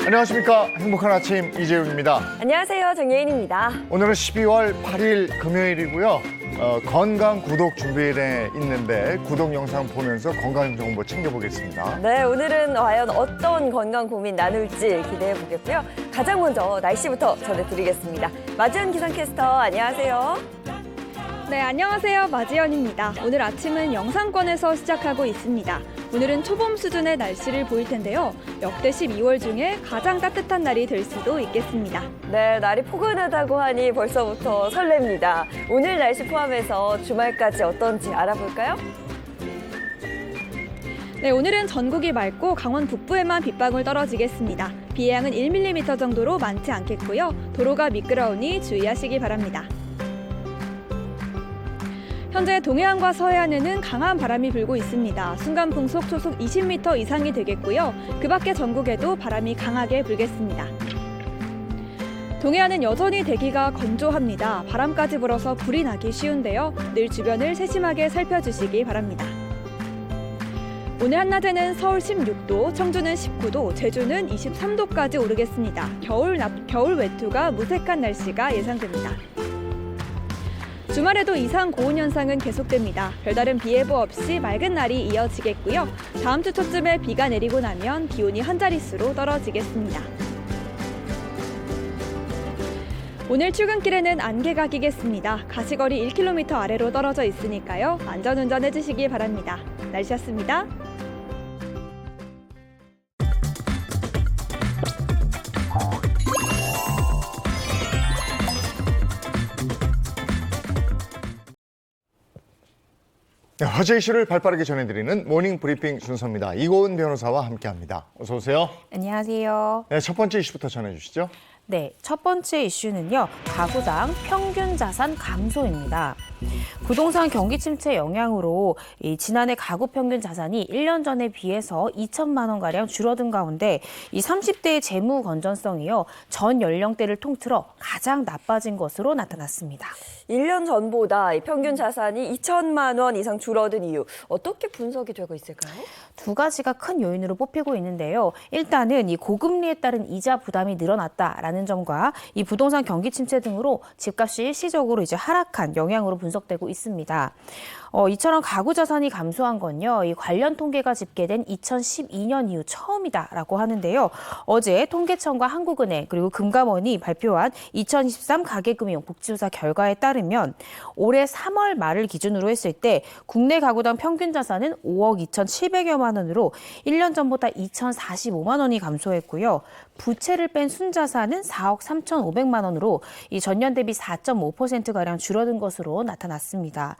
안녕하십니까. 행복한 아침 이재용입니다. 안녕하세요. 정예인입니다. 오늘은 12월 8일 금요일이고요. 건강 구독 준비에 있는데 구독 영상 보면서 건강 정보 챙겨보겠습니다. 네, 오늘은 과연 어떤 건강 고민 나눌지 기대해 보겠고요. 가장 먼저 날씨부터 전해드리겠습니다. 마지연 기상캐스터 안녕하세요. 네, 안녕하세요. 마지연입니다. 오늘 아침은 영상권에서 시작하고 있습니다. 오늘은 초봄 수준의 날씨를 보일 텐데요. 역대 12월 중에 가장 따뜻한 날이 될 수도 있겠습니다. 네, 날이 포근하다고 하니 벌써부터 설렙니다. 오늘 날씨 포함해서 주말까지 어떤지 알아볼까요? 네, 오늘은 전국이 맑고 강원 북부에만 빗방울 떨어지겠습니다. 비의 양은 1mm 정도로 많지 않겠고요. 도로가 미끄러우니 주의하시기 바랍니다. 현재 동해안과 서해안에는 강한 바람이 불고 있습니다. 순간 풍속 초속 20m 이상이 되겠고요. 그 밖에 전국에도 바람이 강하게 불겠습니다. 동해안은 여전히 대기가 건조합니다. 바람까지 불어서 불이 나기 쉬운데요. 늘 주변을 세심하게 살펴주시기 바랍니다. 오늘 한낮에는 서울 16도, 청주는 19도, 제주는 23도까지 오르겠습니다. 겨울 외투가 무색한 날씨가 예상됩니다. 주말에도 이상 고온 현상은 계속됩니다. 별다른 비 예보 없이 맑은 날이 이어지겠고요. 다음 주 초쯤에 비가 내리고 나면 기온이 한 자릿수로 떨어지겠습니다. 오늘 출근길에는 안개가 끼겠습니다. 가시거리 1km 아래로 떨어져 있으니까요. 안전운전 해주시기 바랍니다. 날씨였습니다. 네, 화제 이슈를 발빠르게 전해드리는 모닝 브리핑 순서입니다. 이고은 변호사와 함께합니다. 어서 오세요. 안녕하세요. 네, 첫 번째 이슈부터 전해주시죠. 네, 첫 번째 이슈는요. 가구당 평균 자산 감소입니다. 부동산 경기 침체 영향으로 지난해 가구 평균 자산이 1년 전에 비해서 2천만 원가량 줄어든 가운데 이 30대의 재무 건전성이요. 전 연령대를 통틀어 가장 나빠진 것으로 나타났습니다. 1년 전보다 평균 자산이 2천만 원 이상 줄어든 이유 어떻게 분석이 되고 있을까요? 두 가지가 큰 요인으로 뽑히고 있는데요. 일단은 이 고금리에 따른 이자 부담이 늘어났다라는 점과 이 부동산 경기 침체 등으로 집값이 일시적으로 이제 하락한 영향으로 분석되고 있습니다. 이처럼 가구 자산이 감소한 건요. 이 관련 통계가 집계된 2012년 이후 처음이다라고 하는데요. 어제 통계청과 한국은행 그리고 금감원이 발표한 2023 가계금융 복지조사 결과에 따르면 올해 3월 말을 기준으로 했을 때 국내 가구당 평균 자산은 5억 2,700여만 원으로 1년 전보다 2,045만 원이 감소했고요. 부채를 뺀 순자산은 4억 3,500만 원으로 이 전년 대비 4.5%가량 줄어든 것으로 나타났습니다.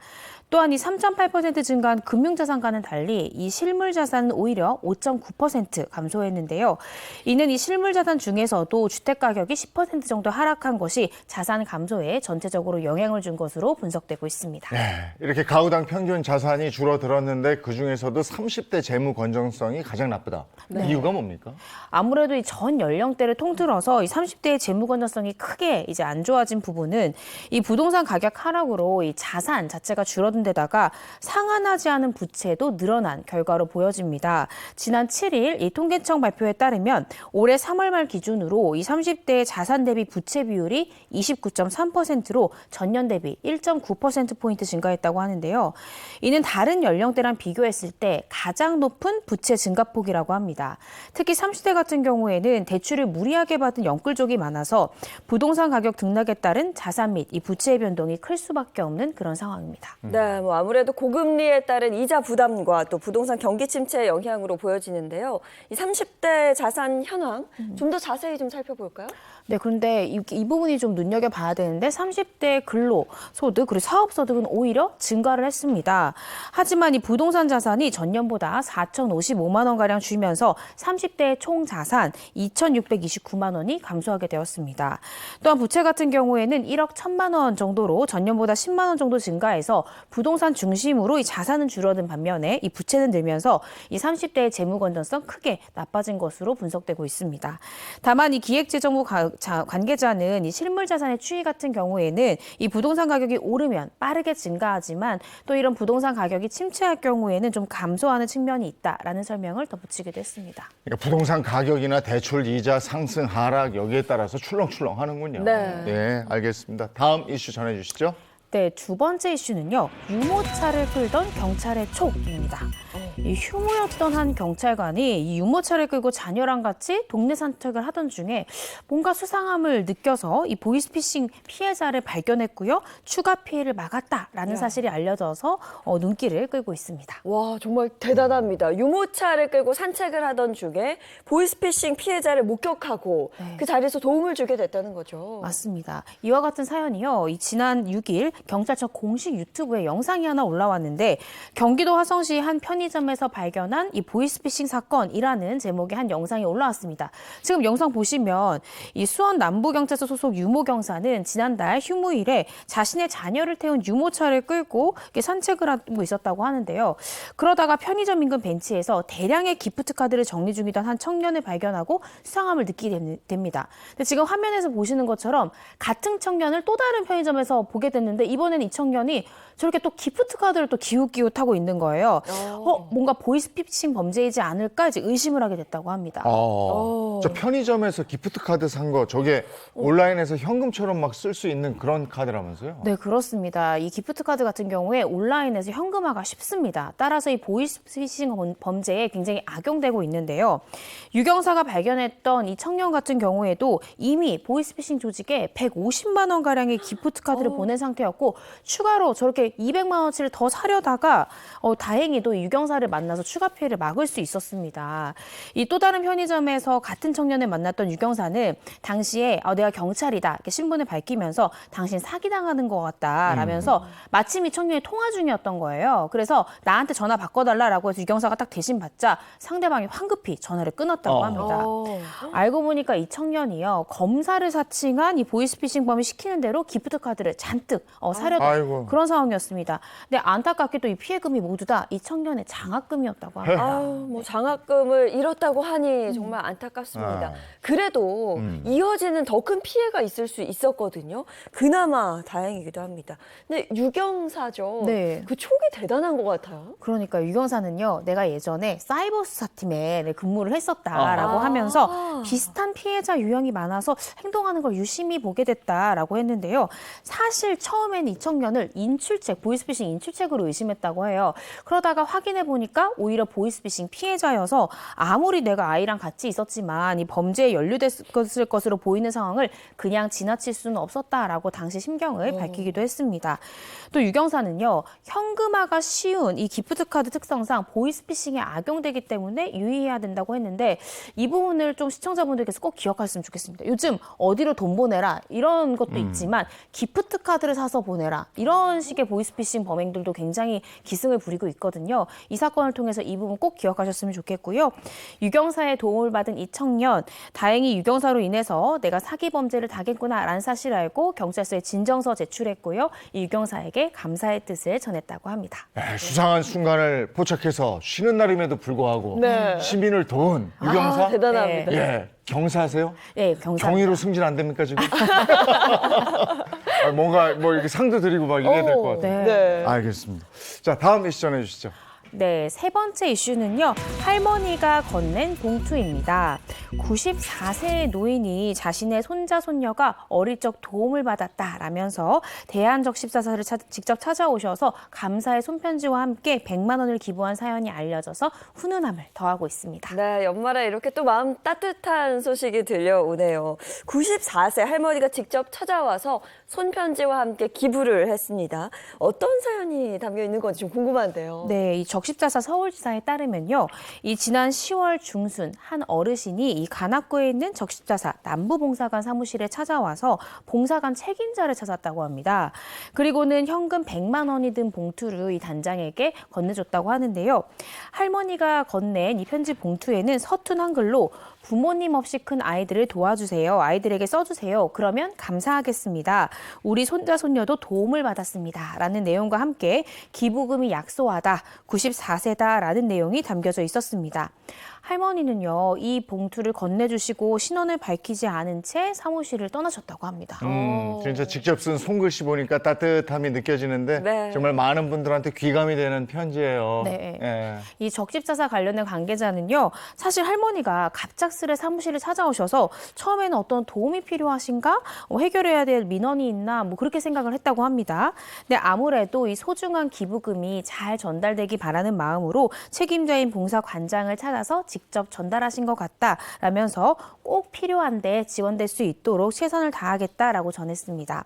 또한 이 3.8% 증가한 금융자산과는 달리 이 실물자산은 오히려 5.9% 감소했는데요. 이는 이 실물자산 중에서도 주택가격이 10% 정도 하락한 것이 자산 감소에 전체적으로 영향을 준 것으로 분석되고 있습니다. 네, 이렇게 가구당 평균 자산이 줄어들었는데 그중에서도 30대 재무 건전성이 가장 나쁘다. 네. 이유가 뭡니까? 아무래도 이 전 연령대를 통틀어서 이 30대의 재무 건전성이 크게 이제 안 좋아진 부분은 이 부동산 가격 하락으로 이 자산 자체가 줄어든 데다가 상환하지 않은 부채도 늘어난 결과로 보여집니다. 지난 7일 이 통계청 발표에 따르면 올해 3월 말 기준으로 이 30대의 자산 대비 부채 비율이 29.3%로 전년 대비 1.9%포인트 증가했다고 하는데요. 이는 다른 연령대랑 비교했을 때 가장 높은 부채 증가폭이라고 합니다. 특히 30대 같은 경우에는 대출을 무리하게 받은 영끌족이 많아서 부동산 가격 등락에 따른 자산 및 이 부채의 변동이 클 수밖에 없는 그런 상황입니다. 네, 아무래도 고금리에 따른 이자 부담과 또 부동산 경기 침체의 영향으로 보여지는데요. 이 30대 자산 현황 좀 더 자세히 좀 살펴볼까요? 네, 그런데 이 부분이 좀 눈여겨봐야 되는데 30대 근로소득 그리고 사업소득은 오히려 증가를 했습니다. 하지만 이 부동산 자산이 전년보다 4,055만 원가량 줄면서 30대의 총 자산 2,629만 원이 감소하게 되었습니다. 또한 부채 같은 경우에는 1억 1,000만 원 정도로 전년보다 10만 원 정도 증가해서 부동산 중심으로 이 자산은 줄어든 반면에 이 부채는 늘면서 이 30대의 재무 건전성 크게 나빠진 것으로 분석되고 있습니다. 다만 이 기획재정부 관계자는 이 실물 자산의 추이 같은 경우에는 이 부동산 가격이 오르면 빠르게 증가하지만 또 이런 부동산 가격이 침체할 경우에는 좀 감소하는 측면이 있다라는 설명을 덧붙이기도 했습니다. 그러니까 부동산 가격이나 대출 이자 상승 하락 여기에 따라서 출렁출렁 하는군요. 네. 네, 알겠습니다. 다음 이슈 전해주시죠. 네, 두 번째 이슈는요. 유모차를 끌던 경찰의 촉입니다. 이 휴무였던 한 경찰관이 이 유모차를 끌고 자녀랑 같이 동네 산책을 하던 중에 뭔가 수상함을 느껴서 이 보이스피싱 피해자를 발견했고요. 추가 피해를 막았다라는 사실이 알려져서 눈길을 끌고 있습니다. 와, 정말 대단합니다. 유모차를 끌고 산책을 하던 중에 보이스피싱 피해자를 목격하고 그 자리에서 도움을 주게 됐다는 거죠. 맞습니다. 이와 같은 사연이요. 이 지난 6일 경찰청 공식 유튜브에 영상이 하나 올라왔는데 경기도 화성시 한 편의점에서 발견한 이 보이스피싱 사건이라는 제목의 한 영상이 올라왔습니다. 지금 영상 보시면 이 수원 남부경찰서 소속 유모 경사는 지난달 휴무일에 자신의 자녀를 태운 유모차를 끌고 산책을 하고 있었다고 하는데요. 그러다가 편의점 인근 벤치에서 대량의 기프트 카드를 정리 중이던 한 청년을 발견하고 수상함을 느끼게 됩니다. 근데 지금 화면에서 보시는 것처럼 같은 청년을 또 다른 편의점에서 보게 됐는데 이번에는 이 청년이 저렇게 또 기프트 카드를 또 기웃기웃하고 있는 거예요. 뭔가 보이스피싱 범죄이지 않을까 이제 의심을 하게 됐다고 합니다. 저 편의점에서 기프트 카드 산 거 저게 온라인에서 현금처럼 막 쓸 수 있는 그런 카드라면서요? 네, 그렇습니다. 이 기프트 카드 같은 경우에 온라인에서 현금화가 쉽습니다. 따라서 이 보이스피싱 범죄에 굉장히 악용되고 있는데요. 유경사가 발견했던 이 청년 같은 경우에도 이미 보이스피싱 조직에 150만 원 가량의 기프트 카드를 보낸 상태였고 추가로 저렇게 200만 원치를 더 사려다가 다행히도 이 유경사를 만나서 추가 피해를 막을 수 있었습니다. 이 또 다른 편의점에서 같은 청년을 만났던 유경사는 당시에 내가 경찰이다 이렇게 신분을 밝히면서 당신 사기당하는 것 같다라면서 마침 이 청년이 통화 중이었던 거예요. 그래서 나한테 전화 바꿔달라라고 해서 유경사가 딱 대신 받자 상대방이 황급히 전화를 끊었다고 합니다. 알고 보니까 이 청년이요. 검사를 사칭한 이 보이스피싱범이 시키는 대로 기프트 카드를 잔뜩 사려던 그런 상황이었습니다. 근데 안타깝게 또 이 피해금이 모두 다 이 청년의 장학금이었다고 합니다. 뭐 장학금을 잃었다고 하니 정말 안타깝습니다. 그래도 이어지는 더 큰 피해가 있을 수 있었거든요. 그나마 다행이기도 합니다. 근데 유경사죠. 네. 그 촉이 대단한 것 같아요. 그러니까 유경사는요. 내가 예전에 사이버 수사팀에 근무를 했었다라고 하면서 비슷한 피해자 유형이 많아서 행동하는 걸 유심히 보게 됐다라고 했는데요. 사실 처음에는 이 청년을 인출책, 보이스피싱 인출책으로 의심했다고 해요. 그러다가 확인해 보니까 오히려 보이스피싱 피해자여서 아무리 내가 아이랑 같이 있었지만 이 범죄에 연루됐을 것으로 보이는 상황을 그냥 지나칠 수는 없었다라고 당시 심경을 밝히기도 했습니다. 또 유경사는요. 현금화가 쉬운 이 기프트카드 특성상 보이스피싱에 악용되기 때문에 유의해야 된다고 했는데 이 부분을 좀 시청자분들께서 꼭 기억하셨으면 좋겠습니다. 요즘 어디로 돈 보내라 이런 것도 있지만 기프트카드를 사서 보내라 이런 식의 보이스피싱 범행들도 굉장히 기승을 부리고 있거든요. 이 사건을 통해서 이 부분 꼭 기억하셨으면 좋겠고요. 유경사의 도움을 받은 이 청년 다행히 유경사로 인해서 내가 사기 범죄를 당했구나라는 사실을 알고 경찰서에 진정서 제출했고요. 이 유경사에게 감사의 뜻을 전했다고 합니다. 수상한 순간을 포착해서 쉬는 날임에도 불구하고 시민을 도운 유경사. 대단합니다. 예, 경사하세요? 네, 경사. 경위로 승진 안 됩니까 지금? 뭔가 이렇게 상도 드리고 막 이래야 될 것 같아요. 네. 알겠습니다. 자, 다음 이슈 전해주시죠. 네, 세 번째 이슈는요. 할머니가 건넨 봉투입니다. 94세의 노인이 자신의 손자, 손녀가 어릴 적 도움을 받았다라면서 대한적십자사를 직접 찾아오셔서 감사의 손편지와 함께 100만 원을 기부한 사연이 알려져서 훈훈함을 더하고 있습니다. 네, 연말에 이렇게 또 마음 따뜻한 소식이 들려오네요. 94세 할머니가 직접 찾아와서 손편지와 함께 기부를 했습니다. 어떤 사연이 담겨 있는 건지 좀 궁금한데요. 네, 이 적십자사 서울지사에 따르면요. 이 지난 10월 중순 한 어르신이 이 관악구에 있는 적십자사 남부봉사관 사무실에 찾아와서 봉사관 책임자를 찾았다고 합니다. 그리고는 현금 100만 원이 든 봉투를 이 단장에게 건네줬다고 하는데요. 할머니가 건넨 이 편지 봉투에는 서툰 한글로 부모님 없이 큰 아이들을 도와주세요. 아이들에게 써주세요. 그러면 감사하겠습니다. 우리 손자, 손녀도 도움을 받았습니다. 라는 내용과 함께 기부금이 약소하다, 94세다 라는 내용이 담겨져 있었습니다. 할머니는요, 이 봉투를 건네주시고 신원을 밝히지 않은 채 사무실을 떠나셨다고 합니다. 진짜 직접 쓴 손글씨 보니까 따뜻함이 느껴지는데 네. 정말 많은 분들한테 귀감이 되는 편지예요. 네. 예. 이 적십자사 관련된 관계자는요, 사실 할머니가 갑작스레 사무실을 찾아오셔서 처음에는 어떤 도움이 필요하신가? 해결해야 될 민원이 있나? 그렇게 생각을 했다고 합니다. 근데 아무래도 이 소중한 기부금이 잘 전달되기 바라는 마음으로 책임자인 봉사관장을 찾아서 직접 전달하신 것 같다라면서 꼭 필요한데 지원될 수 있도록 최선을 다하겠다라고 전했습니다.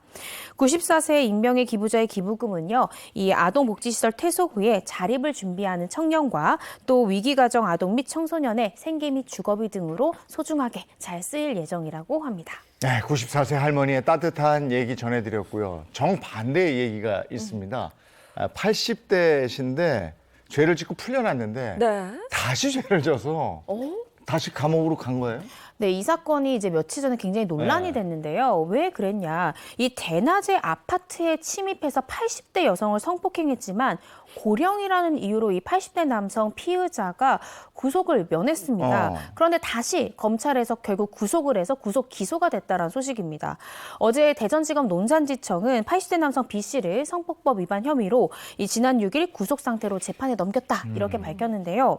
94세 임명의 기부자의 기부금은요, 이 아동복지시설 퇴소 후에 자립을 준비하는 청년과 또 위기가정 아동 및 청소년의 생계 및 주거비 등으로 소중하게 잘 쓰일 예정이라고 합니다. 네, 94세 할머니의 따뜻한 얘기 전해드렸고요. 정반대의 얘기가 있습니다. 80대신데 죄를 짓고 풀려났는데 네. 다시 죄를 져서 다시 감옥으로 간 거예요? 네, 이 사건이 이제 며칠 전에 굉장히 논란이 됐는데요. 왜 그랬냐? 이 대낮에 아파트에 침입해서 80대 여성을 성폭행했지만 고령이라는 이유로 이 80대 남성 피의자가 구속을 면했습니다. 그런데 다시 검찰에서 결국 구속을 해서 구속 기소가 됐다는 소식입니다. 어제 대전지검 논산지청은 80대 남성 B 씨를 성폭법 위반 혐의로 이 지난 6일 구속 상태로 재판에 넘겼다 이렇게 밝혔는데요.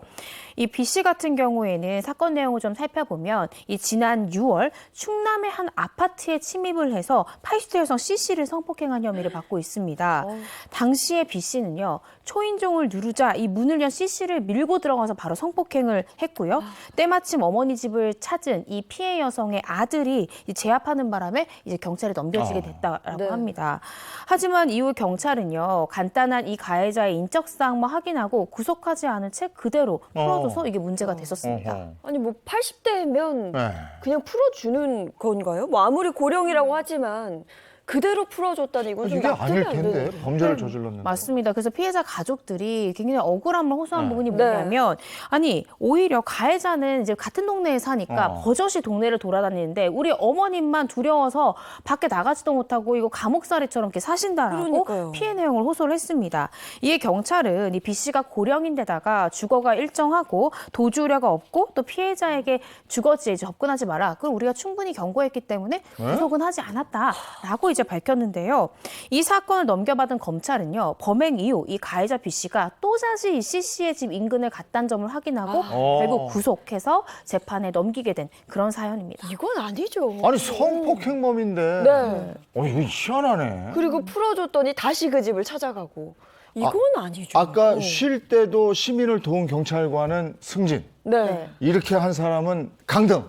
이 B 씨 같은 경우에는 사건 내용을 좀 살펴보면 이 지난 6월 충남의 한 아파트에 침입을 해서 80대 여성 C 씨를 성폭행한 혐의를 받고 있습니다. 당시에 B 씨는요. 초인종을 누르자 이 문을 연 C 씨를 밀고 들어가서 바로 성폭행을 했고요. 때마침 어머니 집을 찾은 이 피해 여성의 아들이 제압하는 바람에 이제 경찰에 넘겨지게 됐다라고 네. 합니다. 하지만 이후 경찰은요. 간단한 이 가해자의 인적사항만 확인하고 구속하지 않은 채 그대로 풀어줘서 이게 문제가 됐었습니다. 아니 뭐 80대면 네. 그냥 풀어주는 건가요? 뭐 아무리 고령이라고 하지만 그대로 풀어줬다니 이건 좀 이게 납득이 아닐 안 텐데 되는. 범죄를 저질렀는데. 맞습니다. 그래서 피해자 가족들이 굉장히 억울함을 호소한 부분이 네. 뭐냐면 아니 오히려 가해자는 이제 같은 동네에 사니까 버젓이 동네를 돌아다니는데 우리 어머님만 두려워서 밖에 나가지도 못하고 이거 감옥살이처럼 이렇게 사신다라고 그러니까요. 피해 내용을 호소를 했습니다. 이에 경찰은 이 B 씨가 고령인데다가 주거가 일정하고 도주 우려가 없고 또 피해자에게 주거지에 접근하지 마라. 그걸 우리가 충분히 경고했기 때문에 구속은 하지 않았다라고 이제 밝혔는데요. 이 사건을 넘겨받은 검찰은요. 범행 이후 이 가해자 B 씨가 또다시 이 C 씨의 집 인근을 갔다는 점을 확인하고 결국 구속해서 재판에 넘기게 된 그런 사연입니다. 이건 아니죠. 아니 성폭행범인데. 네. 이거 희한하네. 그리고 풀어줬더니 다시 그 집을 찾아가고 이건 아니죠. 아까 쉴 때도 시민을 도운 경찰관은 승진. 네. 이렇게 한 사람은 강등.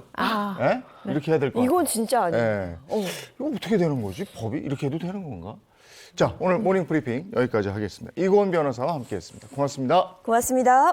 예? 이렇게 해야 될 것 같아요. 이건 진짜 아니에요. 예. 이거 어떻게 되는 거지? 법이 이렇게 해도 되는 건가? 자, 오늘 모닝 브리핑 여기까지 하겠습니다. 이고은 변호사와 함께했습니다. 고맙습니다. 고맙습니다.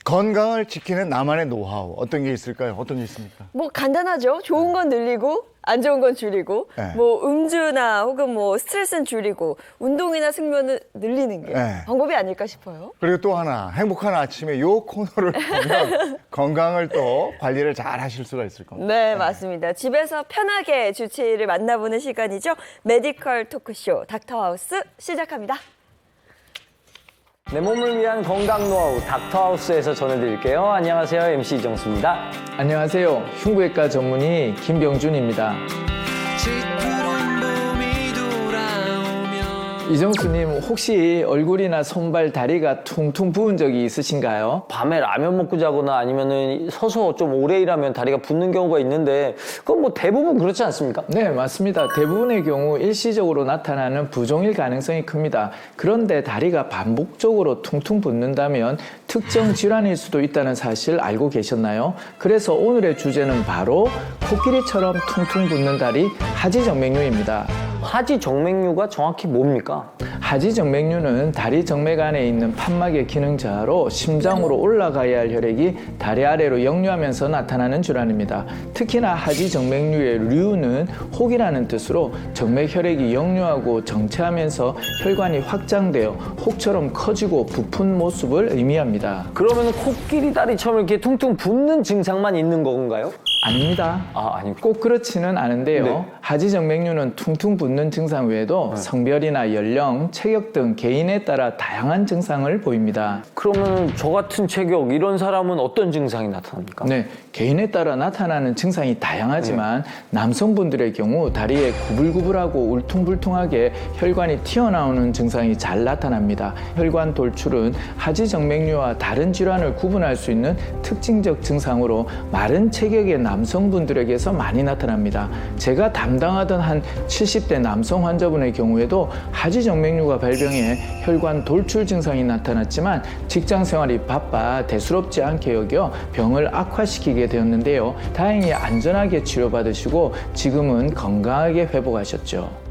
건강을 지키는 나만의 노하우 어떤 게 있을까요? 어떤 게 있습니까? 뭐 간단하죠. 좋은 건 늘리고 안 좋은 건 줄이고 네. 뭐 음주나 혹은 뭐 스트레스는 줄이고 운동이나 숙면을 늘리는 게 네. 방법이 아닐까 싶어요. 그리고 또 하나 행복한 아침에 요 코너를 보면 건강을 또 관리를 잘 하실 수가 있을 겁니다. 네, 맞습니다. 집에서 편하게 주치의를 만나보는 시간이죠. 메디컬 토크쇼 닥터하우스 시작합니다. 내 몸을 위한 건강 노하우 닥터하우스에서 전해드릴게요. 안녕하세요. MC 이정수입니다. 안녕하세요. 흉부외과 전문의 김병준입니다. 이정수님, 혹시 얼굴이나 손발, 다리가 퉁퉁 부은 적이 있으신가요? 밤에 라면 먹고 자거나 아니면은 서서 좀 오래 일하면 다리가 붓는 경우가 있는데 그건 뭐 대부분 그렇지 않습니까? 네, 맞습니다. 대부분의 경우 일시적으로 나타나는 부종일 가능성이 큽니다. 그런데 다리가 반복적으로 퉁퉁 붓는다면 특정 질환일 수도 있다는 사실 알고 계셨나요? 그래서 오늘의 주제는 바로 코끼리처럼 퉁퉁 붓는 다리 하지정맥류입니다. 하지 정맥류가 정확히 뭡니까? 하지 정맥류는 다리 정맥 안에 있는 판막의 기능 저하로 심장으로 올라가야 할 혈액이 다리 아래로 역류하면서 나타나는 질환입니다. 특히나 하지 정맥류의 류는 혹이라는 뜻으로 정맥 혈액이 역류하고 정체하면서 혈관이 확장되어 혹처럼 커지고 부푼 모습을 의미합니다. 그러면 코끼리 다리처럼 이렇게 퉁퉁 붓는 증상만 있는 건가요? 아닙니다. 아니 꼭 그렇지는 않은데요. 네. 하지 정맥류는 퉁퉁 붓는 증상 외에도 성별이나 연령, 체격 등 개인에 따라 다양한 증상을 보입니다. 그러면 저 같은 체격 이런 사람은 어떤 증상이 나타납니까? 네, 개인에 따라 나타나는 증상이 다양하지만 남성분들의 경우 다리에 구불구불하고 울퉁불퉁하게 혈관이 튀어나오는 증상이 잘 나타납니다. 혈관 돌출은 하지 정맥류와 다른 질환을 구분할 수 있는 특징적 증상으로 마른 체격의 남성분들에게서 많이 나타납니다. 제가 담당하던 한 70대 남성 환자분의 경우에도 하지 정맥류가 발병해 혈관 돌출 증상이 나타났지만 직장 생활이 바빠 대수롭지 않게 여겨 병을 악화시키게 되었는데요. 다행히 안전하게 치료받으시고 지금은 건강하게 회복하셨죠.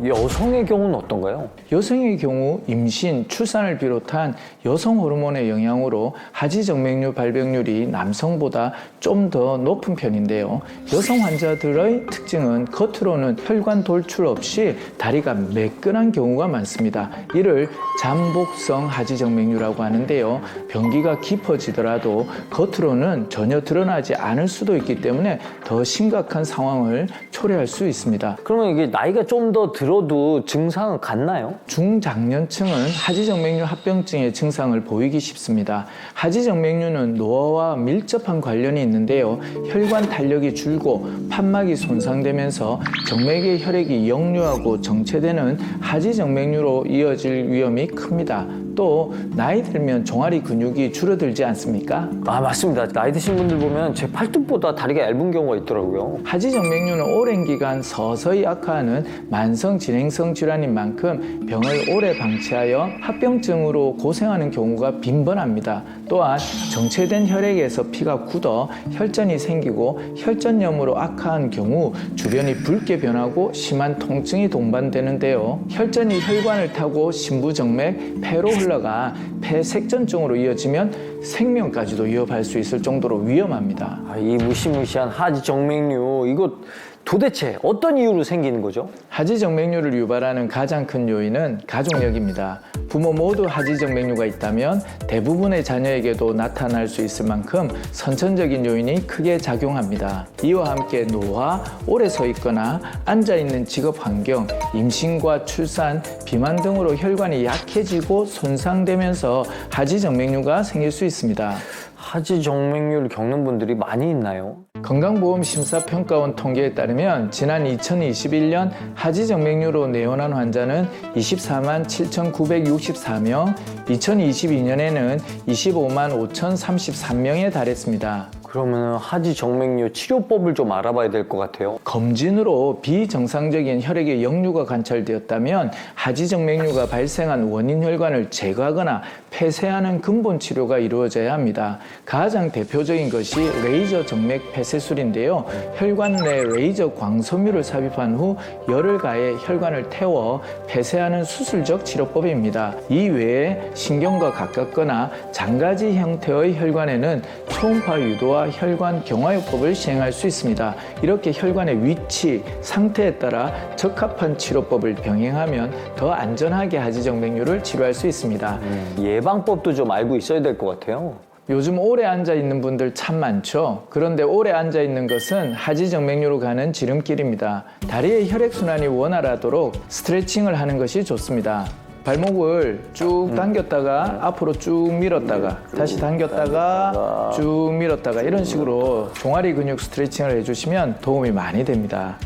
여성의 경우는 어떤가요? 여성의 경우 임신, 출산을 비롯한 여성 호르몬의 영향으로 하지 정맥류 발병률이 남성보다 좀 더 높은 편인데요. 여성 환자들의 특징은 겉으로는 혈관 돌출 없이 다리가 매끈한 경우가 많습니다. 이를 잠복성 하지 정맥류라고 하는데요. 병기가 깊어지더라도 겉으로는 전혀 드러나지 않을 수도 있기 때문에 더 심각한 상황을 초래할 수 있습니다. 그러면 이게 나이가 좀 더 들어도 증상은 같나요? 중장년층은 하지 정맥류 합병증의 증상을 보이기 쉽습니다. 하지 정맥류는 노화와 밀접한 관련이 있는데요. 혈관 탄력이 줄고 판막이 손상되면서 정맥의 혈액이 역류하고 정체되는 하지 정맥류로 이어질 위험이 큽니다. 또 나이 들면 종아리 근육이 줄어들지 않습니까? 맞습니다. 나이 드신 분들 보면 제 팔뚝보다 다리가 얇은 경우가 있더라고요. 하지 정맥류는 오랜 기간 서서히 악화하는 만성 진행성 질환인 만큼 병을 오래 방치하여 합병증으로 고생하는 경우가 빈번합니다. 또한 정체된 혈액에서 피가 굳어 혈전이 생기고 혈전염으로 악화한 경우 주변이 붉게 변하고 심한 통증이 동반되는데요. 혈전이 혈관을 타고 심부정맥, 폐로 흘러가 폐색전증으로 이어지면 생명까지도 위협할 수 있을 정도로 위험합니다. 이 무시무시한 하지 정맥류 이거 도대체 어떤 이유로 생기는 거죠? 하지 정맥류를 유발하는 가장 큰 요인은 가족력입니다. 부모 모두 하지 정맥류가 있다면 대부분의 자녀에게도 나타날 수 있을 만큼 선천적인 요인이 크게 작용합니다. 이와 함께 노화, 오래 서 있거나 앉아 있는 직업 환경, 임신과 출산, 비만 등으로 혈관이 약해지고 손상되면서 하지 정맥류가 생길 수 있습니다. 하지 정맥류를 겪는 분들이 많이 있나요? 건강보험심사평가원 통계에 따르면 지난 2021년 하지 정맥류로 내원한 환자는 24만 7,964명, 2022년에는 25만 5,033명에 달했습니다. 그러면 하지 정맥류 치료법을 좀 알아봐야 될 것 같아요. 검진으로 비정상적인 혈액의 역류가 관찰되었다면 하지 정맥류가 발생한 원인 혈관을 제거하거나 폐쇄하는 근본 치료가 이루어져야 합니다. 가장 대표적인 것이 레이저 정맥 폐쇄술인데요. 혈관 내 레이저 광섬유를 삽입한 후 열을 가해 혈관을 태워 폐쇄하는 수술적 치료법입니다. 이 외에 신경과 가깝거나 장가지 형태의 혈관에는 초음파 유도와 혈관 경화요법을 시행할 수 있습니다. 이렇게 혈관의 위치, 상태에 따라 적합한 치료법을 병행하면 더 안전하게 하지 정맥류를 치료할 수 있습니다. 예방법도 좀 알고 있어야 될 것 같아요. 요즘 오래 앉아 있는 분들 참 많죠. 그런데 오래 앉아 있는 것은 하지 정맥류로 가는 지름길입니다. 다리의 혈액순환이 원활하도록 스트레칭을 하는 것이 좋습니다. 발목을 쭉 당겼다가 앞으로 쭉 밀었다가 다시 당겼다가 쭉 밀었다가 이런 식으로 종아리 근육 스트레칭을 해주시면 도움이 많이 됩니다.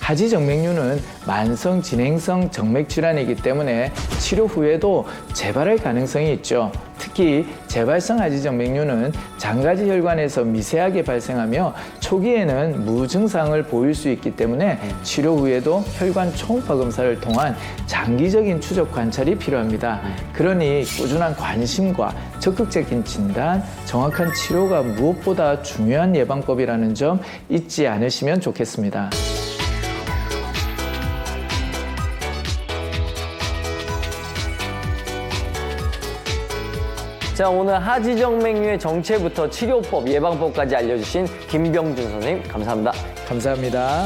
하지 정맥류는 만성 진행성 정맥 질환이기 때문에 치료 후에도 재발할 가능성이 있죠. 특히 재발성 하지 정맥류는 장가지 혈관에서 미세하게 발생하며 초기에는 무증상을 보일 수 있기 때문에 치료 후에도 혈관 초음파 검사를 통한 장기적인 추적 관찰이 필요합니다. 그러니 꾸준한 관심과 적극적인 진단, 정확한 치료가 무엇보다 중요한 예방법이라는 점 잊지 않으시면 좋겠습니다. 자, 오늘 하지정맥류의 정체부터 치료법, 예방법까지 알려주신 김병준 선생님, 감사합니다. 감사합니다.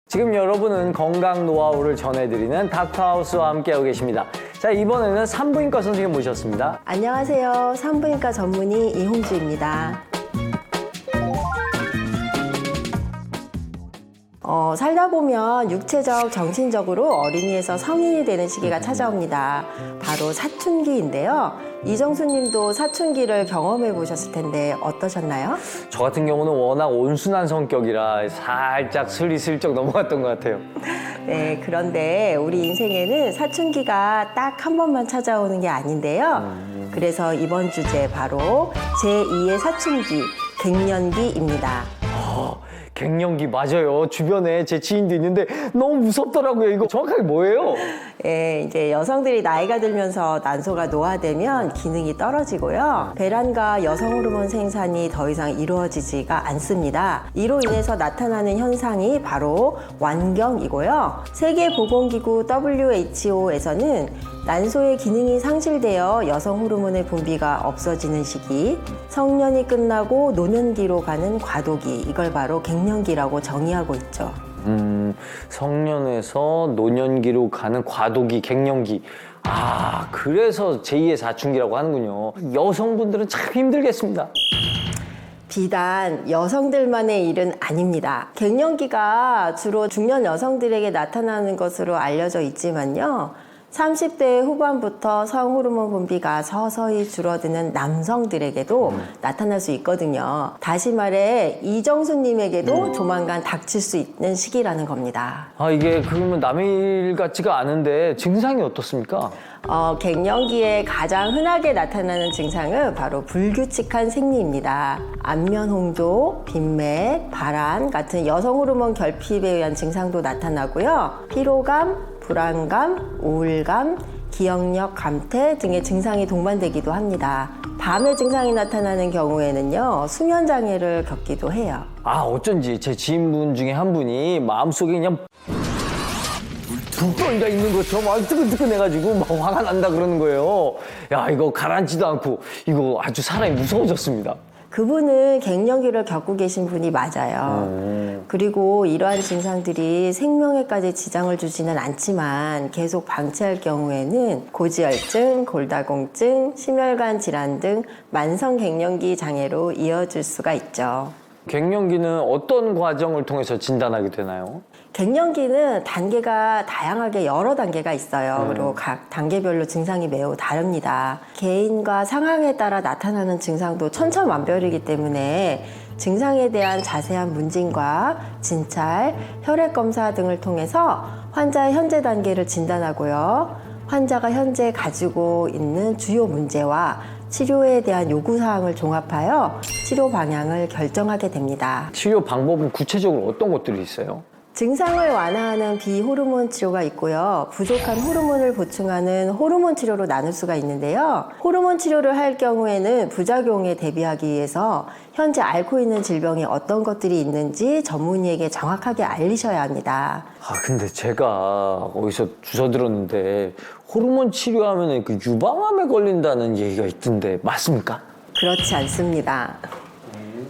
지금 여러분은 건강 노하우를 전해드리는 닥터하우스와 함께하고 계십니다. 자, 이번에는 산부인과 선생님 모셨습니다. 안녕하세요. 산부인과 전문의 이홍주입니다. 살다 보면 육체적, 정신적으로 어린이에서 성인이 되는 시기가 찾아옵니다. 바로 사춘기인데요. 이정수 님도 사춘기를 경험해 보셨을 텐데 어떠셨나요? 저 같은 경우는 워낙 온순한 성격이라 살짝 슬리슬쩍 넘어갔던 것 같아요. 네, 그런데 우리 인생에는 사춘기가 딱 한 번만 찾아오는 게 아닌데요. 그래서 이번 주제 바로 제2의 사춘기, 갱년기입니다. 갱년기 맞아요. 주변에 제 지인도 있는데 너무 무섭더라고요. 이거 정확하게 뭐예요? 예, 이제 여성들이 나이가 들면서 난소가 노화되면 기능이 떨어지고요. 배란과 여성 호르몬 생산이 더 이상 이루어지지가 않습니다. 이로 인해서 나타나는 현상이 바로 완경이고요. 세계보건기구 WHO에서는 난소의 기능이 상실되어 여성 호르몬의 분비가 없어지는 시기, 성년이 끝나고 노년기로 가는 과도기, 이걸 바로 갱년기라고 정의하고 있죠. 성년에서 노년기로 가는 과도기, 갱년기. 아, 그래서 제2의 사춘기라고 하는군요. 여성분들은 참 힘들겠습니다. 비단 여성들만의 일은 아닙니다. 갱년기가 주로 중년 여성들에게 나타나는 것으로 알려져 있지만요. 30대 후반부터 성호르몬 분비가 서서히 줄어드는 남성들에게도 나타날 수 있거든요. 다시 말해 이정수님에게도 조만간 닥칠 수 있는 시기라는 겁니다. 아, 이게 그러면 남의 일 같지가 않은데 증상이 어떻습니까? 갱년기에 가장 흔하게 나타나는 증상은 바로 불규칙한 생리입니다. 안면 홍조, 빈맥, 발한 같은 여성 호르몬 결핍에 의한 증상도 나타나고요. 피로감, 불안감, 우울감, 기억력 감퇴 등의 증상이 동반되기도 합니다. 밤에 증상이 나타나는 경우에는요, 수면 장애를 겪기도 해요. 아, 어쩐지 제 지인분 중에 한 분이 마음속에 그냥 불덩이가 있는 것처럼 막 뜨끈뜨끈해가지고 막 화가 난다 그러는 거예요. 야, 이거 가라앉지도 않고 이거 아주 사람이 무서워졌습니다. 그분은 갱년기를 겪고 계신 분이 맞아요. 그리고 이러한 증상들이 생명에까지 지장을 주지는 않지만 계속 방치할 경우에는 고지혈증, 골다공증, 심혈관 질환 등 만성 갱년기 장애로 이어질 수가 있죠. 갱년기는 어떤 과정을 통해서 진단하게 되나요? 갱년기는 단계가 다양하게 여러 단계가 있어요. 그리고 각 단계별로 증상이 매우 다릅니다. 개인과 상황에 따라 나타나는 증상도 천차만별이기 때문에 증상에 대한 자세한 문진과 진찰, 혈액 검사 등을 통해서 환자의 현재 단계를 진단하고요. 환자가 현재 가지고 있는 주요 문제와 치료에 대한 요구사항을 종합하여 치료 방향을 결정하게 됩니다. 치료 방법은 구체적으로 어떤 것들이 있어요? 증상을 완화하는 비호르몬 치료가 있고요. 부족한 호르몬을 보충하는 호르몬 치료로 나눌 수가 있는데요. 호르몬 치료를 할 경우에는 부작용에 대비하기 위해서 현재 앓고 있는 질병이 어떤 것들이 있는지 전문의에게 정확하게 알리셔야 합니다. 아, 근데 제가 어디서 주워 들었는데 호르몬 치료하면 그 유방암에 걸린다는 얘기가 있던데 맞습니까? 그렇지 않습니다.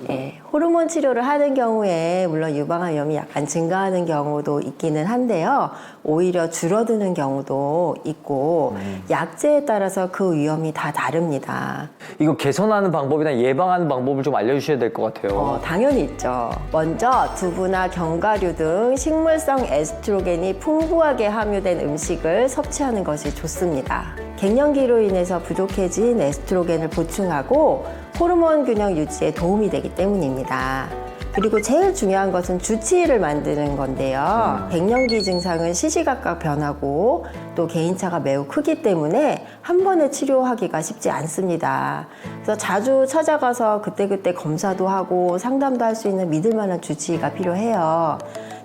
예, 호르몬 치료를 하는 경우에 물론 유방암 위험이 약간 증가하는 경우도 있기는 한데요. 오히려 줄어드는 경우도 있고 약제에 따라서 그 위험이 다 다릅니다. 이거 개선하는 방법이나 예방하는 방법을 좀 알려주셔야 될 것 같아요. 당연히 있죠. 먼저 두부나 견과류 등 식물성 에스트로겐이 풍부하게 함유된 음식을 섭취하는 것이 좋습니다. 갱년기로 인해서 부족해진 에스트로겐을 보충하고 호르몬 균형 유지에 도움이 되기 때문입니다. 그리고 제일 중요한 것은 주치의를 만드는 건데요. 갱년기 증상은 시시각각 변하고 또 개인차가 매우 크기 때문에 한 번에 치료하기가 쉽지 않습니다. 그래서 자주 찾아가서 그때그때 검사도 하고 상담도 할 수 있는 믿을 만한 주치의가 필요해요.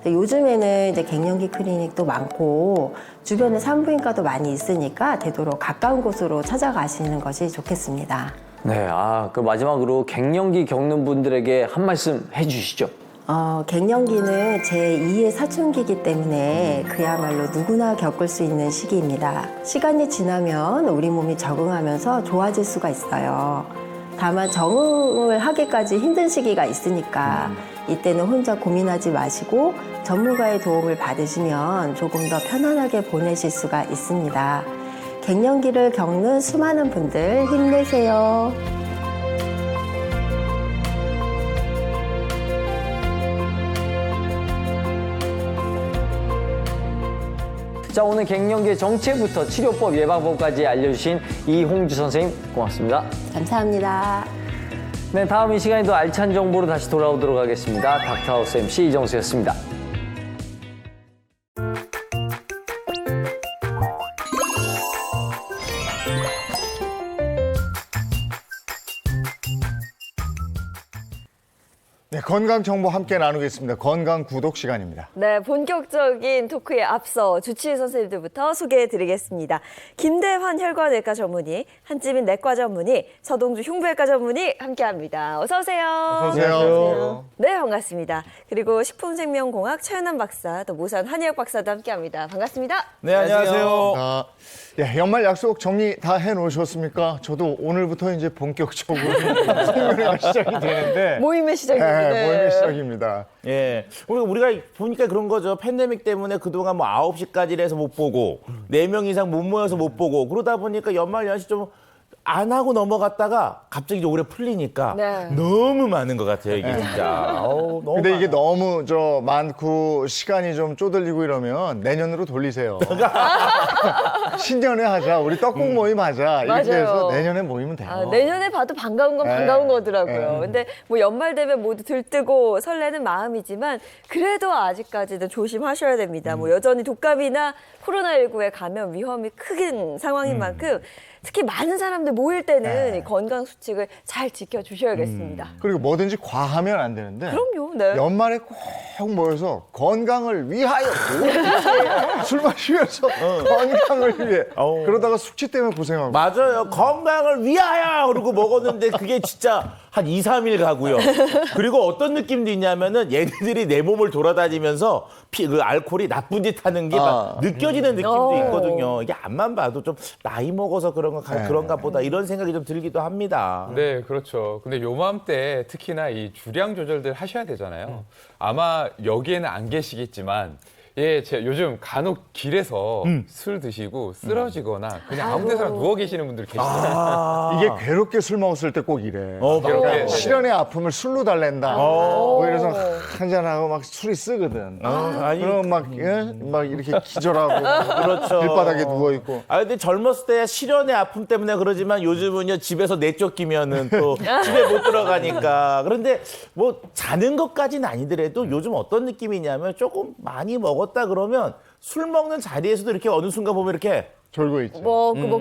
요즘에는 이제 갱년기 클리닉도 많고 주변에 산부인과도 많이 있으니까 되도록 가까운 곳으로 찾아가시는 것이 좋겠습니다. 네, 그 마지막으로 갱년기 겪는 분들에게 한 말씀 해주시죠. 갱년기는 제2의 사춘기이기 때문에 그야말로 누구나 겪을 수 있는 시기입니다. 시간이 지나면 우리 몸이 적응하면서 좋아질 수가 있어요. 다만 적응을 하기까지 힘든 시기가 있으니까 이때는 혼자 고민하지 마시고 전문가의 도움을 받으시면 조금 더 편안하게 보내실 수가 있습니다. 갱년기를 겪는 수많은 분들 힘내세요. 자, 오늘 갱년기의 정체부터 치료법, 예방법까지 알려주신 이홍주 선생님 고맙습니다. 감사합니다. 네, 다음 이 시간에도 알찬 정보로 다시 돌아오도록 하겠습니다. 닥터하우스 MC 이정수였습니다. 네, 건강 정보 함께 나누겠습니다. 건강 구독 시간입니다. 네, 본격적인 토크에 앞서 주치의 선생님들부터 소개해드리겠습니다. 김대환 혈관외과 전문의, 한지민 내과 전문의, 서동주 흉부외과 전문의 함께합니다. 어서 오세요. 어서 오세요. 네, 반갑습니다. 그리고 식품생명공학 최현남 박사, 또 모산 한의학 박사도 함께합니다. 반갑습니다. 네, 안녕하세요. 아, 예, 연말 약속 정리 다 해놓으셨습니까? 저도 오늘부터 이제 본격적으로 생명회가 시작이 되는데 모임의 시작입니다. 네, 모임의 시작입니다. 예. 우리가 보니까 그런 거죠. 팬데믹 때문에 그동안 뭐 9시까지 해서 못 보고 4명 이상 못 모여서 못 보고 그러다 보니까 연말 연시 좀 안 하고 넘어갔다가 갑자기 올해 풀리니까 네. 너무 많은 것 같아요, 이게 진짜. 너무 근데 이게 많아. 너무 많고 시간이 좀 쪼들리고 이러면 내년으로 돌리세요. 신년에 하자. 우리 떡국 모임 하자. 이렇게 맞아요. 해서 내년에 모이면 돼요. 아, 내년에 봐도 반가운 건 네. 반가운 거더라고요. 네. 근데 뭐 연말 되면 모두 들뜨고 설레는 마음이지만 그래도 아직까지는 조심하셔야 됩니다. 뭐 여전히 독감이나 코로나19에 감염 위험이 큰 상황인 만큼 특히 많은 사람들 모일 때는 이 건강 수칙을 잘 지켜주셔야겠습니다. 그리고 뭐든지 과하면 안 되는데 그럼요. 네. 연말에 꼭 모여서 건강을 위하여 술 마시면서 건강을 위해 어우. 그러다가 숙취 때문에 고생하고 맞아요. 건강을 위하여! 그러고 먹었는데 그게 진짜 한 2, 3일 가고요. 그리고 어떤 느낌도 있냐면은 얘네들이 내 몸을 돌아다니면서 그 알코올이 나쁜 짓 하는 게 막 느껴지는 느낌도 있거든요. 이게 앞만 봐도 좀 나이 먹어서 그런가 보다 이런 생각이 좀 들기도 합니다. 네, 그렇죠. 근데 요맘때 특히나 이 주량 조절들 하셔야 되잖아요. 아마 여기에는 안 계시겠지만 예, 요즘 간혹 길에서 술 드시고 쓰러지거나 그냥 아무 데서나 누워 계시는 분들 계시잖아요. 이게 괴롭게 술 먹었을 때 꼭 이래. 괴롭게. 실연의 아픔을 술로 달랜다. 뭐 이래서 한잔하고 막 술이 쓰거든. 아니, 그럼 막 이렇게 기절하고 그렇죠. 길바닥에 누워 있고. 근데 젊었을 때야 실연의 아픔 때문에 그러지만 요즘은요 집에서 내쫓기면은 또 집에 못 들어가니까. 그런데 뭐 자는 것까지는 아니더라도 요즘 어떤 느낌이냐면 조금 많이 먹었다 그러면 술 먹는 자리에서도 이렇게 어느 순간 보면 이렇게 졸고 있지.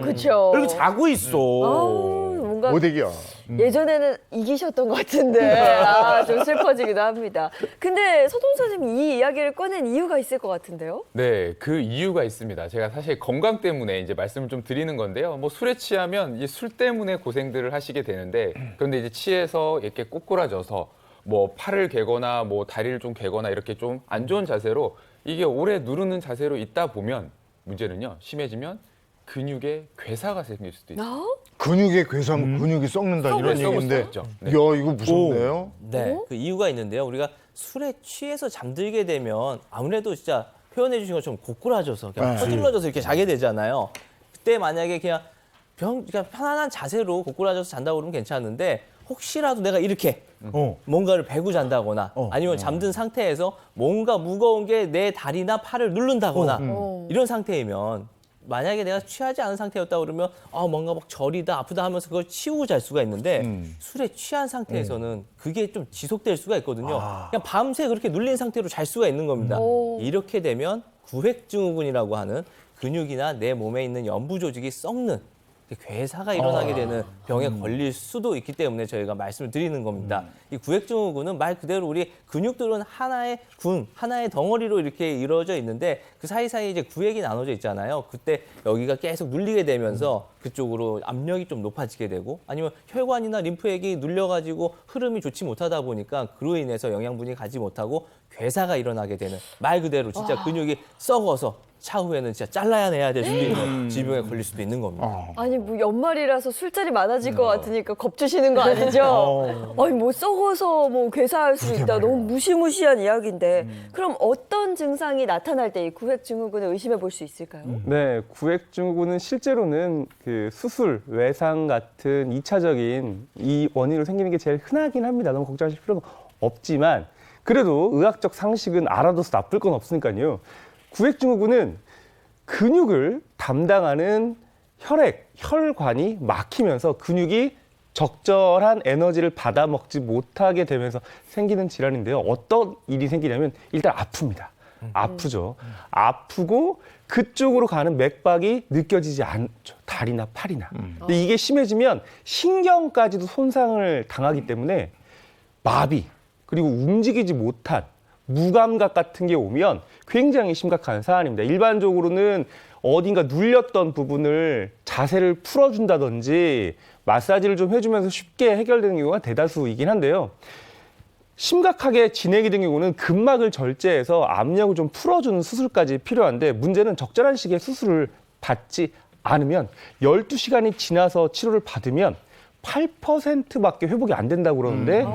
그쵸. 그리고 자고 있어. 뭔가 못 이겨. 예전에는 이기셨던 것 같은데 좀 슬퍼지기도 합니다. 근데 서동 선생님 이 이야기를 꺼낸 이유가 있을 것 같은데요? 네, 그 이유가 있습니다. 제가 사실 건강 때문에 이제 말씀을 좀 드리는 건데요. 뭐 술에 취하면 이 술 때문에 고생들을 하시게 되는데 그런데 이제 취해서 이렇게 꼬꾸라져서 뭐 팔을 개거나 뭐 다리를 좀 개거나 이렇게 좀 안 좋은 자세로 이게 오래 누르는 자세로 있다 보면 문제는요. 심해지면 근육에 괴사가 생길 수도 있어요. 근육에 괴사하면 근육이 썩는다 이런 썩을 얘기인데. 수 있죠. 네. 야, 이거 무섭네요. 네, 그 이유가 있는데요. 우리가 술에 취해서 잠들게 되면 아무래도 진짜 표현해 주신 것처럼 고꾸라져서 그냥 퍼질러져서 이렇게 자게 되잖아요. 그때 만약에 그냥 편안한 자세로 고꾸라져서 잔다고 그러면 괜찮은데 혹시라도 내가 이렇게 뭔가를 베고 잔다거나 아니면 잠든 상태에서 뭔가 무거운 게 내 다리나 팔을 누른다거나 이런 상태이면 만약에 내가 취하지 않은 상태였다 그러면 뭔가 막 저리다 아프다 하면서 그걸 치우고 잘 수가 있는데 술에 취한 상태에서는 그게 좀 지속될 수가 있거든요. 그냥 밤새 그렇게 눌린 상태로 잘 수가 있는 겁니다. 이렇게 되면 구획증후군이라고 하는 근육이나 내 몸에 있는 연부 조직이 썩는 괴사가 일어나게 되는 병에 걸릴 수도 있기 때문에 저희가 말씀을 드리는 겁니다. 이 구획증후군은 말 그대로 우리 근육들은 하나의 하나의 덩어리로 이렇게 이루어져 있는데 그 사이사이에 이제 구획이 나눠져 있잖아요. 그때 여기가 계속 눌리게 되면서 그쪽으로 압력이 좀 높아지게 되고 아니면 혈관이나 림프액이 눌려가지고 흐름이 좋지 못하다 보니까 그로 인해서 영양분이 가지 못하고 괴사가 일어나게 되는 말 그대로 진짜 근육이 썩어서 차후에는 진짜 잘라야 내야 될 수도 있는 질병에 걸릴 수도 있는 겁니다. 아니 뭐 연말이라서 술자리 많아질 것 같으니까 겁주시는 거 아니죠? 아니 뭐 썩어서 뭐 괴사할 수 있다. 너무 무시무시한 이야기인데 그럼 어떤 증상이 나타날 때 이 구획증후군을 의심해 볼 수 있을까요? 네, 구획증후군은 실제로는 그 수술, 외상 같은 2차적인 이 원인으로 생기는 게 제일 흔하긴 합니다. 너무 걱정하실 필요는 없지만 그래도 의학적 상식은 알아둬서 나쁠 건 없으니까요. 구획증후군은 근육을 담당하는 혈관이 막히면서 근육이 적절한 에너지를 받아먹지 못하게 되면서 생기는 질환인데요. 어떤 일이 생기냐면 일단 아픕니다. 아프죠. 아프고 그쪽으로 가는 맥박이 느껴지지 않죠. 다리나 팔이나. 근데 이게 심해지면 신경까지도 손상을 당하기 때문에 마비, 그리고 움직이지 못한 무감각 같은 게 오면 굉장히 심각한 사안입니다. 일반적으로는 어딘가 눌렸던 부분을 자세를 풀어준다든지 마사지를 좀 해주면서 쉽게 해결되는 경우가 대다수이긴 한데요. 심각하게 진행이 된 경우는 근막을 절제해서 압력을 좀 풀어주는 수술까지 필요한데 문제는 적절한 시기에 수술을 받지 않으면 12시간이 지나서 치료를 받으면 8%밖에 회복이 안 된다고 그러는데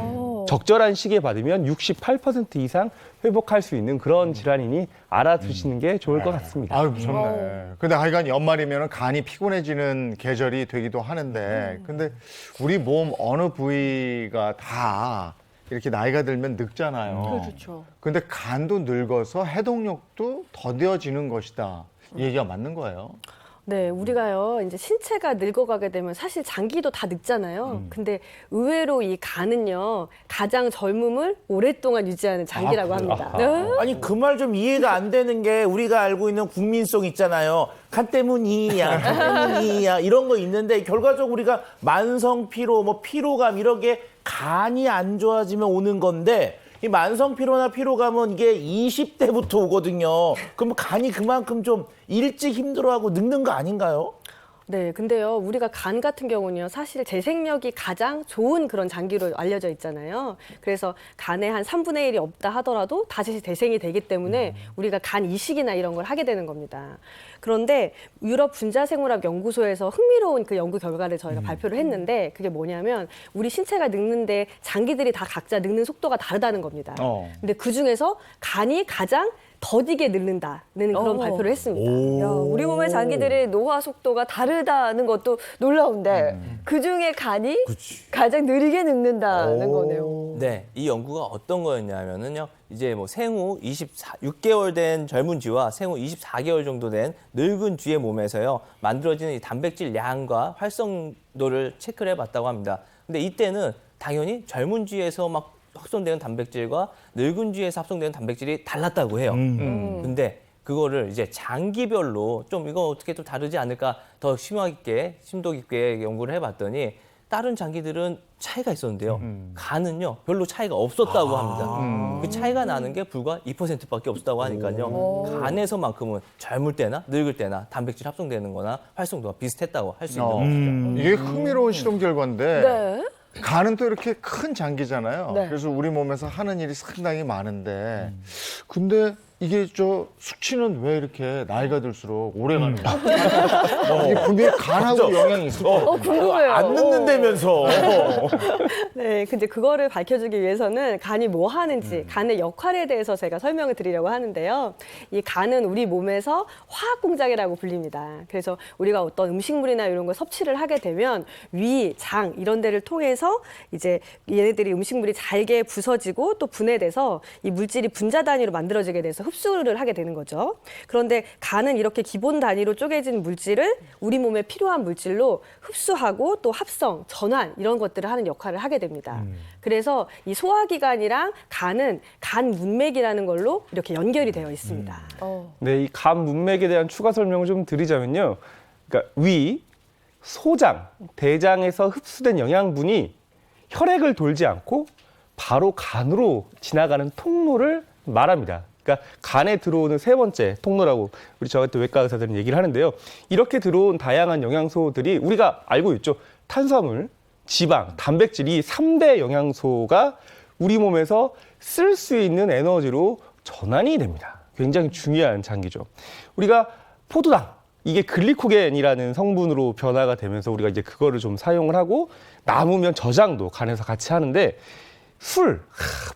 적절한 시기에 받으면 68% 이상 회복할 수 있는 그런 질환이니 알아두시는 게 좋을 것 같습니다. 아유, 무섭네. 근데 하여간 연말이면 간이 피곤해지는 계절이 되기도 하는데 근데 우리 몸 어느 부위가 다 이렇게 나이가 들면 늙잖아요. 그렇죠. 근데 간도 늙어서 해독력도 더뎌지는 것이다. 이 얘기가 맞는 거예요? 네, 우리가요, 이제 신체가 늙어가게 되면 사실 장기도 다 늙잖아요. 근데 의외로 이 간은요, 가장 젊음을 오랫동안 유지하는 장기라고 합니다. 아니 그 말 좀 이해가 안 되는 게 우리가 알고 있는 국민성 있잖아요. 간 때문이야, 간 때문이야 이런 거 있는데 결과적으로 우리가 만성 피로, 뭐 피로감 이런 게 간이 안 좋아지면 오는 건데 이 만성 피로나 피로감은 이게 20대부터 오거든요. 그럼 간이 그만큼 좀 일찍 힘들어하고 늙는 거 아닌가요? 네, 근데요, 우리가 간 같은 경우는요, 사실 재생력이 가장 좋은 그런 장기로 알려져 있잖아요. 그래서 간에 한 3분의 1이 없다 하더라도 다시 재생이 되기 때문에 우리가 간 이식이나 이런 걸 하게 되는 겁니다. 그런데 유럽 분자생물학 연구소에서 흥미로운 그 연구 결과를 저희가 발표를 했는데 그게 뭐냐면 우리 신체가 늙는데 장기들이 다 각자 늙는 속도가 다르다는 겁니다. 근데 그 중에서 간이 가장 더디게 늙는다는 그런 발표를 했습니다. 야, 우리 몸의 장기들의 노화 속도가 다르다는 것도 놀라운데 그중에 간이 가장 느리게 늙는다는 거네요. 네, 이 연구가 어떤 거였냐면은요. 이제 뭐 생후 6개월 된 젊은 쥐와 생후 24개월 정도 된 늙은 쥐의 몸에서요. 만들어지는 이 단백질 양과 활성도를 체크를 해봤다고 합니다. 근데 이때는 당연히 젊은 쥐에서 막 합성되는 단백질과 늙은 쥐에서 합성되는 단백질이 달랐다고 해요. 근데 그거를 이제 장기별로 좀 이거 어떻게 좀 다르지 않을까 더 심도 깊게 연구를 해봤더니 다른 장기들은 차이가 있었는데요. 간은요 별로 차이가 없었다고 합니다. 그 차이가 나는 게 불과 2%밖에 없었다고 하니까요. 간에서만큼은 젊을 때나 늙을 때나 단백질 합성되는 거나 활성도가 비슷했다고 할 수 있는 겁니다. 이게 흥미로운 실험 결과인데 네. 간은 또 이렇게 큰 장기잖아요. 네. 그래서 우리 몸에서 하는 일이 상당히 많은데 근데 이게 저 수치는 왜 이렇게 나이가 들수록 오래 가는 거야? 이게 분명히 간하고 영향이 있을 거예요. 궁금해요. 안 늙는다면서. 네, 근데 그거를 밝혀주기 위해서는 간이 뭐 하는지, 간의 역할에 대해서 제가 설명을 드리려고 하는데요. 이 간은 우리 몸에서 화학 공장이라고 불립니다. 그래서 우리가 어떤 음식물이나 이런 걸 섭취를 하게 되면 위, 장 이런 데를 통해서 이제 얘네들이 음식물이 잘게 부서지고 또 분해돼서 이 물질이 분자 단위로 만들어지게 돼서 흡수를 하게 되는 거죠. 그런데 간은 이렇게 기본 단위로 쪼개진 물질을 우리 몸에 필요한 물질로 흡수하고 또 합성, 전환 이런 것들을 하는 역할을 하게 됩니다. 그래서 이 소화기관이랑 간은 간 문맥이라는 걸로 이렇게 연결이 되어 있습니다. 네, 이 간 문맥에 대한 추가 설명을 좀 드리자면요. 그러니까 위, 소장, 대장에서 흡수된 영양분이 혈액을 돌지 않고 바로 간으로 지나가는 통로를 말합니다. 그러니까 간에 들어오는 세 번째 통로라고 우리 저 같은 외과 의사들은 얘기를 하는데요. 이렇게 들어온 다양한 영양소들이 우리가 알고 있죠. 탄수화물, 지방, 단백질 이 3대 영양소가 우리 몸에서 쓸 수 있는 에너지로 전환이 됩니다. 굉장히 중요한 장기죠. 우리가 포도당, 이게 글리코겐이라는 성분으로 변화가 되면서 우리가 이제 그거를 좀 사용을 하고 남으면 저장도 간에서 같이 하는데 술,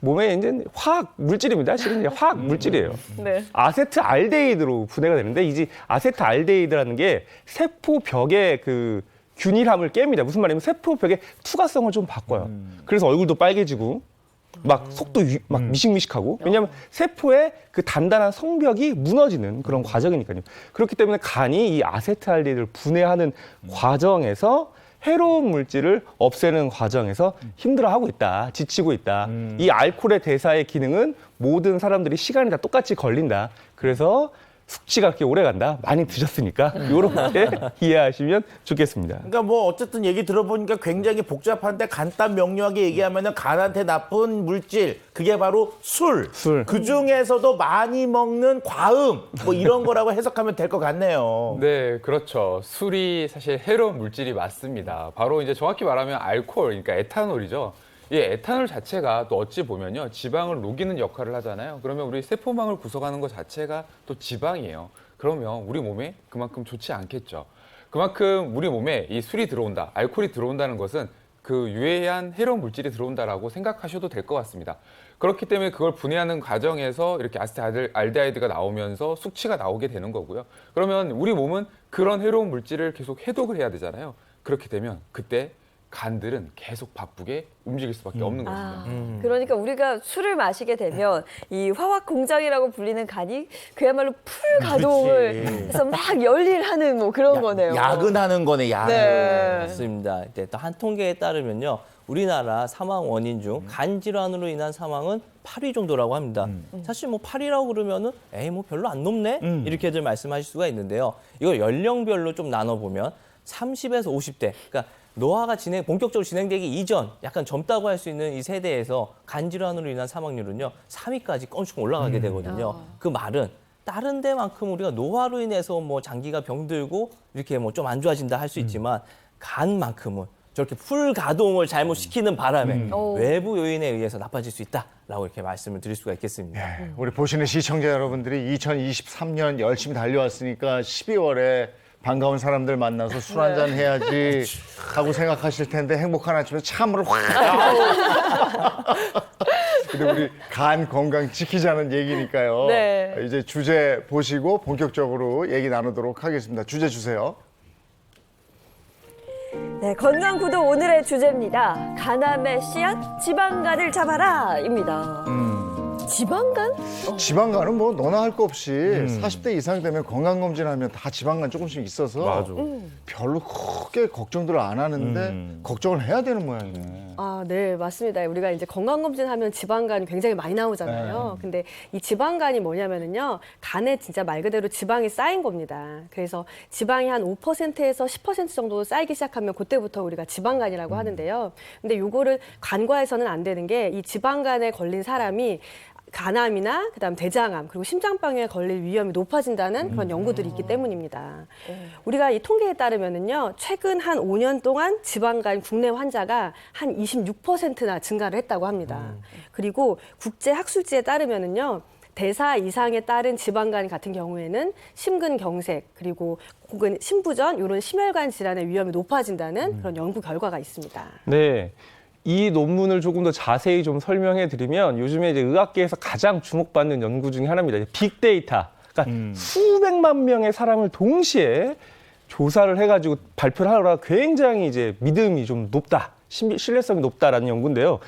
몸에 이제 화학 물질입니다. 실은 이제 화학 물질이에요. 네. 아세트알데히드로 분해가 되는데 이 아세트알데히드라는 게 세포벽의 그 균일함을 깹니다. 무슨 말이냐면 세포벽의 투과성을 좀 바꿔요. 그래서 얼굴도 빨개지고 막 속도 막 미식미식하고 왜냐하면 세포의 그 단단한 성벽이 무너지는 그런 과정이니까요. 그렇기 때문에 간이 이 아세트알데히드를 분해하는 과정에서 해로운 물질을 없애는 과정에서 힘들어하고 있다, 지치고 있다. 이 알코올의 대사의 기능은 모든 사람들이 시간이 다 똑같이 걸린다. 그래서 숙취가 그렇게 오래 간다. 많이 드셨으니까 이렇게 이해하시면 좋겠습니다. 그러니까 뭐 어쨌든 얘기 들어보니까 굉장히 복잡한데 간단 명료하게 얘기하면은 간한테 나쁜 물질 그게 바로 술. 그 중에서도 많이 먹는 과음 뭐 이런 거라고 해석하면 될 것 같네요. 네, 그렇죠. 술이 사실 해로운 물질이 맞습니다. 바로 이제 정확히 말하면 알코올, 그러니까 에탄올이죠. 이 에탄올 자체가 또 어찌 보면요, 지방을 녹이는 역할을 하잖아요. 그러면 우리 세포망을 구성하는 것 자체가 또 지방이에요. 그러면 우리 몸에 그만큼 좋지 않겠죠. 그만큼 우리 몸에 이 술이 들어온다, 알코올이 들어온다는 것은 그 유해한 해로운 물질이 들어온다라고 생각하셔도 될 것 같습니다. 그렇기 때문에 그걸 분해하는 과정에서 이렇게 아세트알데히드가 나오면서 숙취가 나오게 되는 거고요. 그러면 우리 몸은 그런 해로운 물질을 계속 해독을 해야 되잖아요. 그렇게 되면 그때 간들은 계속 바쁘게 움직일 수밖에 없는 것입니다. 그러니까 우리가 술을 마시게 되면 이 화학 공장이라고 불리는 간이 그야말로 풀 가동을 해서 막 열일하는 뭐 그런 거네요. 야근하는 거네, 야근. 네. 맞습니다. 또 한 통계에 따르면요. 우리나라 사망 원인 중 간 질환으로 인한 사망은 8위 정도라고 합니다. 사실 뭐 8위라고 그러면은 에이 뭐 별로 안 높네 이렇게들 말씀하실 수가 있는데요. 이걸 연령별로 좀 나눠보면 30에서 50대, 그러니까 노화가 본격적으로 진행되기 이전 약간 젊다고 할 수 있는 이 세대에서 간 질환으로 인한 사망률은요 3위까지 건축 올라가게 되거든요. 그 말은 다른 데만큼 우리가 노화로 인해서 뭐 장기가 병들고 이렇게 뭐 좀 안 좋아진다 할 수 있지만 간만큼은 저렇게 풀 가동을 잘못 시키는 바람에 외부 요인에 의해서 나빠질 수 있다라고 이렇게 말씀을 드릴 수가 있겠습니다. 네, 우리 보시는 시청자 여러분들이 2023년 열심히 달려왔으니까 12월에 반가운 사람들 만나서 술 한잔 해야지 하고 생각하실 텐데 행복한 아침에 참으로 확. 근데 우리 간 건강 지키자는 얘기니까요. 네. 이제 주제 보시고 본격적으로 얘기 나누도록 하겠습니다. 주제 주세요. 네, 건강구도 오늘의 주제입니다. 간암의 씨앗, 지방간을 잡아라입니다. 지방간? 지방간은 뭐 너나 할 거 없이 40대 이상 되면 건강검진하면 다 지방간 조금씩 있어서 별로 크게 걱정들을 안 하는데 걱정을 해야 되는 모양이네. 아, 네, 맞습니다. 우리가 이제 건강검진하면 지방간이 굉장히 많이 나오잖아요. 근데 이 지방간이 뭐냐면은요, 간에 진짜 말 그대로 지방이 쌓인 겁니다. 그래서 지방이 한 5%에서 10% 정도 쌓이기 시작하면 그때부터 우리가 지방간이라고 하는데요. 근데 요거를 간과해서는 안 되는 게 이 지방간에 걸린 사람이 간암이나 그다음 대장암 그리고 심장병에 걸릴 위험이 높아진다는 그런 연구들이 있기 때문입니다. 우리가 이 통계에 따르면은요, 최근 한 5년 동안 지방간 국내 환자가 한 26%나 증가를 했다고 합니다. 그리고 국제 학술지에 따르면은요, 대사 이상에 따른 지방간 같은 경우에는 심근경색 그리고 혹은 심부전 이런 심혈관 질환의 위험이 높아진다는 그런 연구 결과가 있습니다. 네. 이 논문을 조금 더 자세히 좀 설명해 드리면 요즘에 이제 의학계에서 가장 주목받는 연구 중에 하나입니다. 빅데이터. 그러니까 수백만 명의 사람을 동시에 조사를 해가지고 발표를 하느라 굉장히 이제 믿음이 좀 높다, 신뢰성이 높다라는 연구인데요.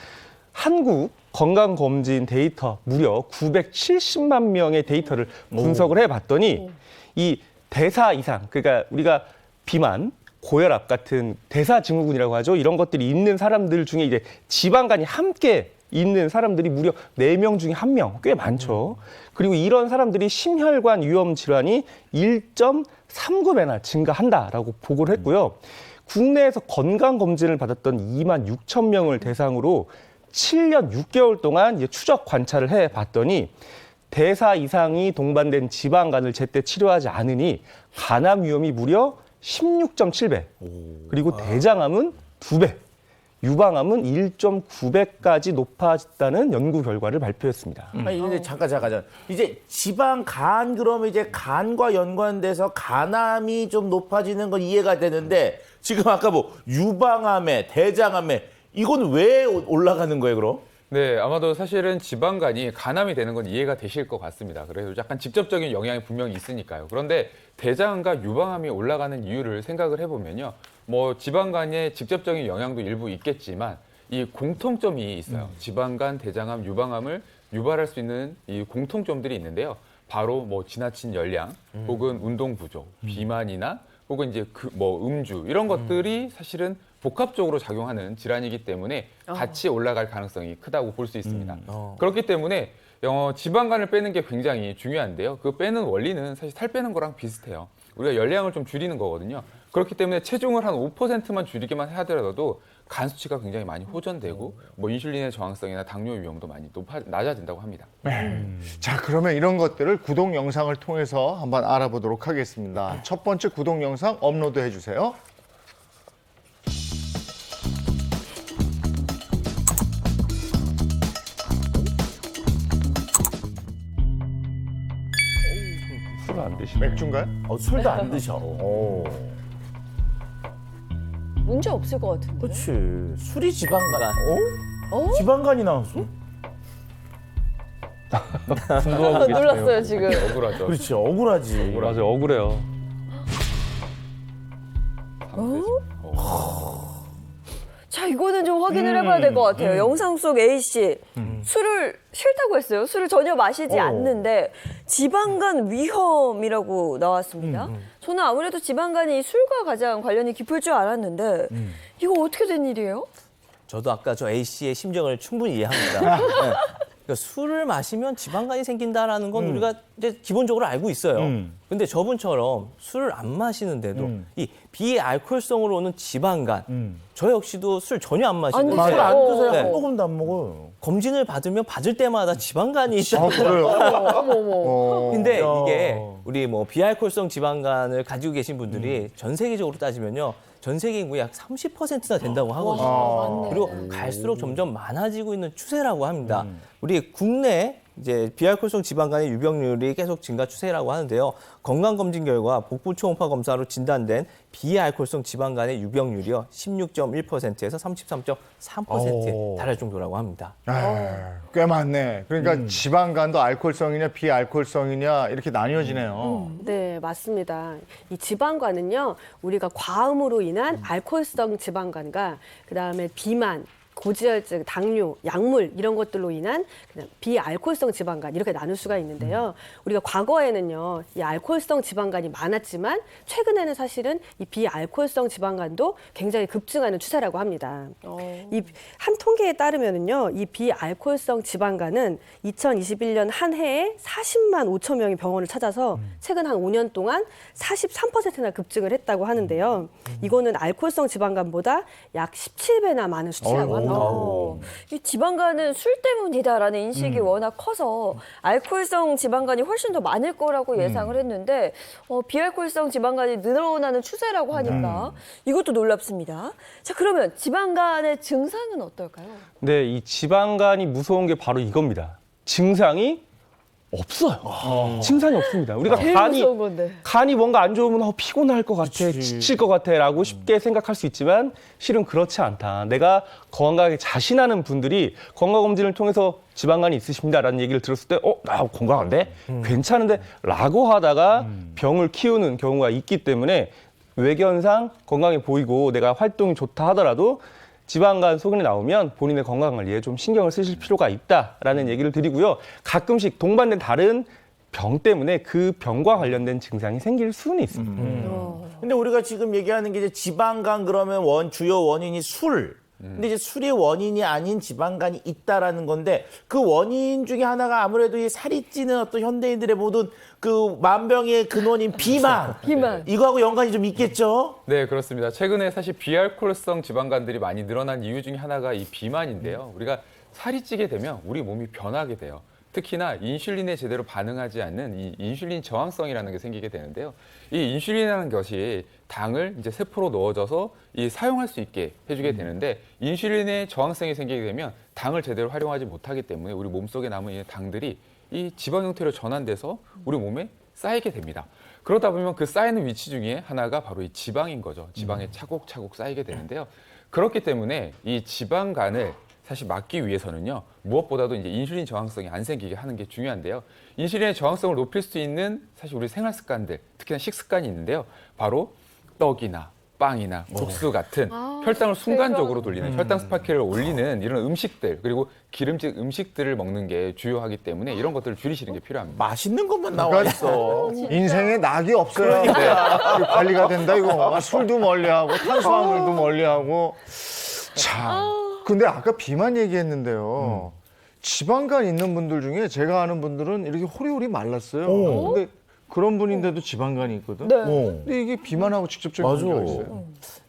한국 건강검진 데이터 무려 970만 명의 데이터를 분석을 해봤더니 이 대사 이상, 그러니까 우리가 비만, 고혈압 같은 대사증후군이라고 하죠. 이런 것들이 있는 사람들 중에 이제 지방간이 함께 있는 사람들이 무려 4명 중에 1명, 꽤 많죠. 그리고 이런 사람들이 심혈관 위험 질환이 1.39배나 증가한다라고 보고를 했고요. 국내에서 건강검진을 받았던 2만 6천 명을 대상으로 7년 6개월 동안 이제 추적 관찰을 해봤더니 대사 이상이 동반된 지방간을 제때 치료하지 않으니 간암 위험이 무려 16.7배, 그리고 대장암은 2배, 유방암은 1.9배까지 높아졌다는 연구 결과를 발표했습니다. 아니 근데 잠깐. 이제 지방 간 그러면 이제 간과 연관돼서 간암이 좀 높아지는 건 이해가 되는데 지금 아까 뭐 유방암에 대장암에 이건 왜 올라가는 거예요, 그럼? 네, 아마도 사실은 지방간이 간암이 되는 건 이해가 되실 것 같습니다. 그래서 약간 직접적인 영향이 분명히 있으니까요. 그런데 대장암과 유방암이 올라가는 이유를 생각을 해보면요. 뭐 지방간의 직접적인 영향도 일부 있겠지만 이 공통점이 있어요. 지방간, 대장암, 유방암을 유발할 수 있는 이 공통점들이 있는데요. 바로 뭐 지나친 열량, 혹은 운동 부족, 비만이나 혹은 이제 뭐 음주 이런 것들이 사실은 복합적으로 작용하는 질환이기 때문에 같이 올라갈 가능성이 크다고 볼 수 있습니다. 그렇기 때문에 지방간을 빼는 게 굉장히 중요한데요. 그 빼는 원리는 사실 살 빼는 거랑 비슷해요. 우리가 열량을 좀 줄이는 거거든요. 그렇기 때문에 체중을 한 5%만 줄이기만 하더라도 간 수치가 굉장히 많이 호전되고 뭐 인슐린의 저항성이나 당뇨 위험도 많이 낮아진다고 합니다. 자, 그러면 이런 것들을 구독 영상을 통해서 한번 알아보도록 하겠습니다. 첫 번째 구독 영상 업로드해 주세요. 술을 안 드시네. 맥주인가요? 술도 안 드셔. 문제 없을 것 같은데. 그렇지. 술이 지방간. 지방간이 나왔어? 궁금하고 계시네요. 놀랐어요, 지금. 억울하죠. 그렇지. 억울하지. 맞아요, 억울해요. 자, 이거는 좀 확인을 해봐야 될 것 같아요. 영상 속 A씨, 술을 싫다고 했어요. 술을 전혀 마시지 않는데 지방간 위험이라고 나왔습니다. 저는 아무래도 지방간이 술과 가장 관련이 깊을 줄 알았는데 이거 어떻게 된 일이에요? 저도 아까 저 A 씨의 심정을 충분히 이해합니다. 네. 그러니까 술을 마시면 지방간이 생긴다라는 건 우리가 이제 기본적으로 알고 있어요. 근데 저분처럼 술을 안 마시는데도 이 비알코올성으로 오는 지방간, 저 역시도 술 전혀 안 마시는데 안 드세요? 술 안 드세요. 네. 한 모금도 안 먹어요. 검진을 받으면 받을 때마다 지방간이 있어요. 그래요? 근데 야. 이게 우리 뭐 비알코올성 지방간을 가지고 계신 분들이 전 세계적으로 따지면요. 전 세계 인구의 약 30%나 된다고 하거든요. 그리고 갈수록 점점 많아지고 있는 추세라고 합니다. 우리 국내 이제 비알코올성 지방간의 유병률이 계속 증가 추세라고 하는데요. 건강검진 결과 복부 초음파 검사로 진단된 비알코올성 지방간의 유병률이요. 16.1%에서 33.3%에 달할 정도라고 합니다. 꽤 많네. 그러니까 지방간도 알코올성이냐 비알코올성이냐 이렇게 나뉘어지네요. 네, 맞습니다. 이 지방간은요, 우리가 과음으로 인한 알코올성 지방간과 그다음에 비만, 고지혈증, 당뇨, 약물 이런 것들로 인한 그냥 비알코올성 지방간 이렇게 나눌 수가 있는데요. 우리가 과거에는요, 이 알코올성 지방간이 많았지만 최근에는 사실은 이 비알코올성 지방간도 굉장히 급증하는 추세라고 합니다. 이 한 통계에 따르면은요, 이 비알코올성 지방간은 2021년 한 해에 40만 5천 명이 병원을 찾아서 최근 한 5년 동안 43%나 급증을 했다고 하는데요. 이거는 알코올성 지방간보다 약 17배나 많은 수치라고 합니다. 이 지방간은 술 때문이다라는 인식이 워낙 커서 알코올성 지방간이 훨씬 더 많을 거라고 예상을 했는데 비알코올성 지방간이 늘어나는 추세라고 하니까 이것도 놀랍습니다. 자, 그러면 지방간의 증상은 어떨까요? 네, 이 지방간이 무서운 게 바로 이겁니다. 증상이 없어요. 증상이 없습니다. 우리가 제일 무서운 건데. 간이 뭔가 안 좋으면 피곤할 것 같아, 지칠 것 같아라고 쉽게 생각할 수 있지만 실은 그렇지 않다. 내가 건강하게 자신하는 분들이 건강검진을 통해서 지방간이 있으십니다라는 얘기를 들었을 때 나 건강한데? 괜찮은데? 라고 하다가 병을 키우는 경우가 있기 때문에 외견상 건강해 보이고 내가 활동이 좋다 하더라도 지방간 소견이 나오면 본인의 건강 관리에 좀 신경을 쓰실 필요가 있다라는 얘기를 드리고요. 가끔씩 동반된 다른 병 때문에 그 병과 관련된 증상이 생길 수는 있습니다. 근데 우리가 지금 얘기하는 게 이제 지방간 그러면 주요 원인이 술. 근데 이제 술이 원인이 아닌 지방간이 있다라는 건데 그 원인 중에 하나가 아무래도 이 살이 찌는 어떤 현대인들의 모든 그 만병의 근원인 비만. 이거하고 연관이 좀 있겠죠? 네, 그렇습니다. 최근에 사실 비알코올성 지방간들이 많이 늘어난 이유 중에 하나가 이 비만인데요. 우리가 살이 찌게 되면 우리 몸이 변하게 돼요. 특히나 인슐린에 제대로 반응하지 않는 이 인슐린 저항성이라는 게 생기게 되는데요. 이 인슐린이라는 것이 당을 이제 세포로 넣어줘서 이 사용할 수 있게 해주게 되는데 인슐린의 저항성이 생기게 되면 당을 제대로 활용하지 못하기 때문에 우리 몸속에 남은 이 당들이 이 지방 형태로 전환돼서 우리 몸에 쌓이게 됩니다. 그러다 보면 그 쌓이는 위치 중에 하나가 바로 이 지방인 거죠. 지방에 차곡차곡 쌓이게 되는데요. 그렇기 때문에 이 지방간을 사실 막기 위해서는요, 무엇보다도 이제 인슐린 저항성이 안 생기게 하는 게 중요한데요. 인슐린의 저항성을 높일 수 있는 사실 우리 생활 습관들, 특히나 식습관이 있는데요. 바로 떡이나 빵이나 국수 같은 혈당을 순간적으로 돌리는 혈당 스파이크를 올리는 이런 음식들, 그리고 기름진 음식들을 먹는 게 주요하기 때문에 이런 것들을 줄이시는 게 필요합니다. 맛있는 것만 나와 있어. 인생에 낙이 없어요. 관리가 된다 이거. 술도 멀리하고 탄수화물도 멀리하고. 자, 근데 아까 비만 얘기했는데요. 지방간 있는 분들 중에 제가 아는 분들은 이렇게 호리호리 말랐어요. 근데 그런 분인데도 지방간이 있거든. 근데 이게 비만하고 직접적인 관계가 있어요.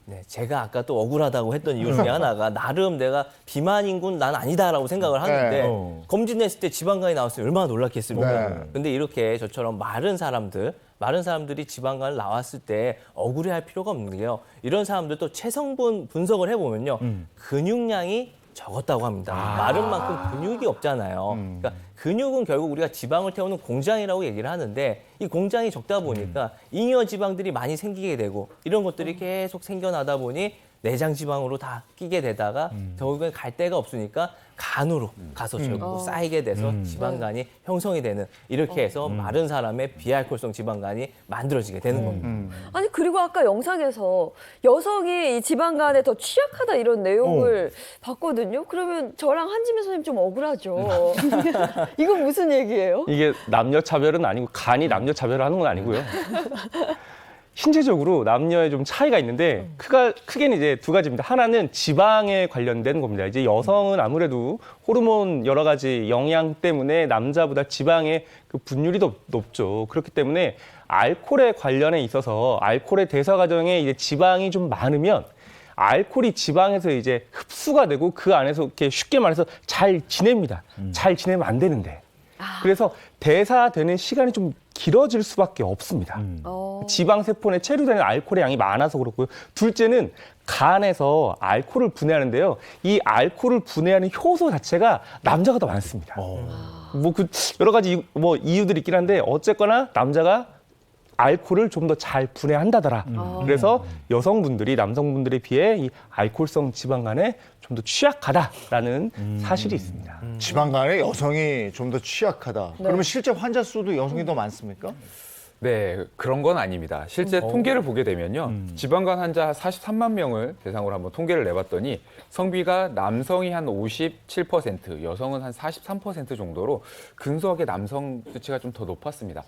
네, 제가 아까 또 억울하다고 했던 이유 중에 하나가 나름 내가 비만인군 난 아니다라고 생각을 하는데 검진했을 때 지방간이 나왔으면 얼마나 놀랐겠습니까? 근데 이렇게 저처럼 마른 사람들이 지방간을 나왔을 때 억울해할 필요가 없는 게요. 이런 사람들도 체성분 분석을 해보면요. 근육량이 적었다고 합니다. 마른 만큼 근육이 없잖아요. 그러니까 근육은 결국 우리가 지방을 태우는 공장이라고 얘기를 하는데 이 공장이 적다 보니까 잉여 지방들이 많이 생기게 되고 이런 것들이 계속 생겨나다 보니 내장 지방으로 다 끼게 되다가 결국엔 갈 데가 없으니까 간으로 가서 결국 쌓이게 돼서 지방간이 형성이 되는 이렇게 해서 마른 사람의 비알코올성 지방간이 만들어지게 되는 겁니다. 아니 그리고 아까 영상에서 여성이 이 지방간에 더 취약하다 이런 내용을 봤거든요. 그러면 저랑 한지민 선생님 좀 억울하죠. 이건 무슨 얘기예요? 이게 남녀 차별은 아니고 간이 남녀 차별을 하는 건 아니고요. 신체적으로 남녀에 좀 차이가 있는데 크게는 이제 두 가지입니다. 하나는 지방에 관련된 겁니다. 이제 여성은 아무래도 호르몬 여러 가지 영향 때문에 남자보다 지방의 그 분율이 더 높죠. 그렇기 때문에 알코올에 관련해 있어서 알코올의 대사 과정에 이제 지방이 좀 많으면 알코올이 지방에서 이제 흡수가 되고 그 안에서 이렇게 쉽게 말해서 잘 지냅니다. 잘 지내면 안 되는데. 그래서 대사되는 시간이 좀 길어질 수밖에 없습니다. 지방세포 내 체류되는 알코올의 양이 많아서 그렇고요. 둘째는 간에서 알코올을 분해하는데요. 이 알코올을 분해하는 효소 자체가 남자가 더 많습니다. 뭐 그 여러 가지 이유들이 있긴 한데 어쨌거나 남자가 알코올을 좀 더 잘 분해한다더라. 그래서 여성분들이 남성분들에 비해 이 알코올성 지방간에 좀 더 취약하다라는 사실이 있습니다. 지방간에 여성이 좀 더 취약하다. 그러면 실제 환자 수도 여성이 더 많습니까? 네, 그런 건 아닙니다. 실제 통계를 보게 되면요. 지방간 환자 43만 명을 대상으로 한번 통계를 내봤더니 성비가 남성이 한 57%, 여성은 한 43% 정도로 근소하게 남성 수치가 좀 더 높았습니다.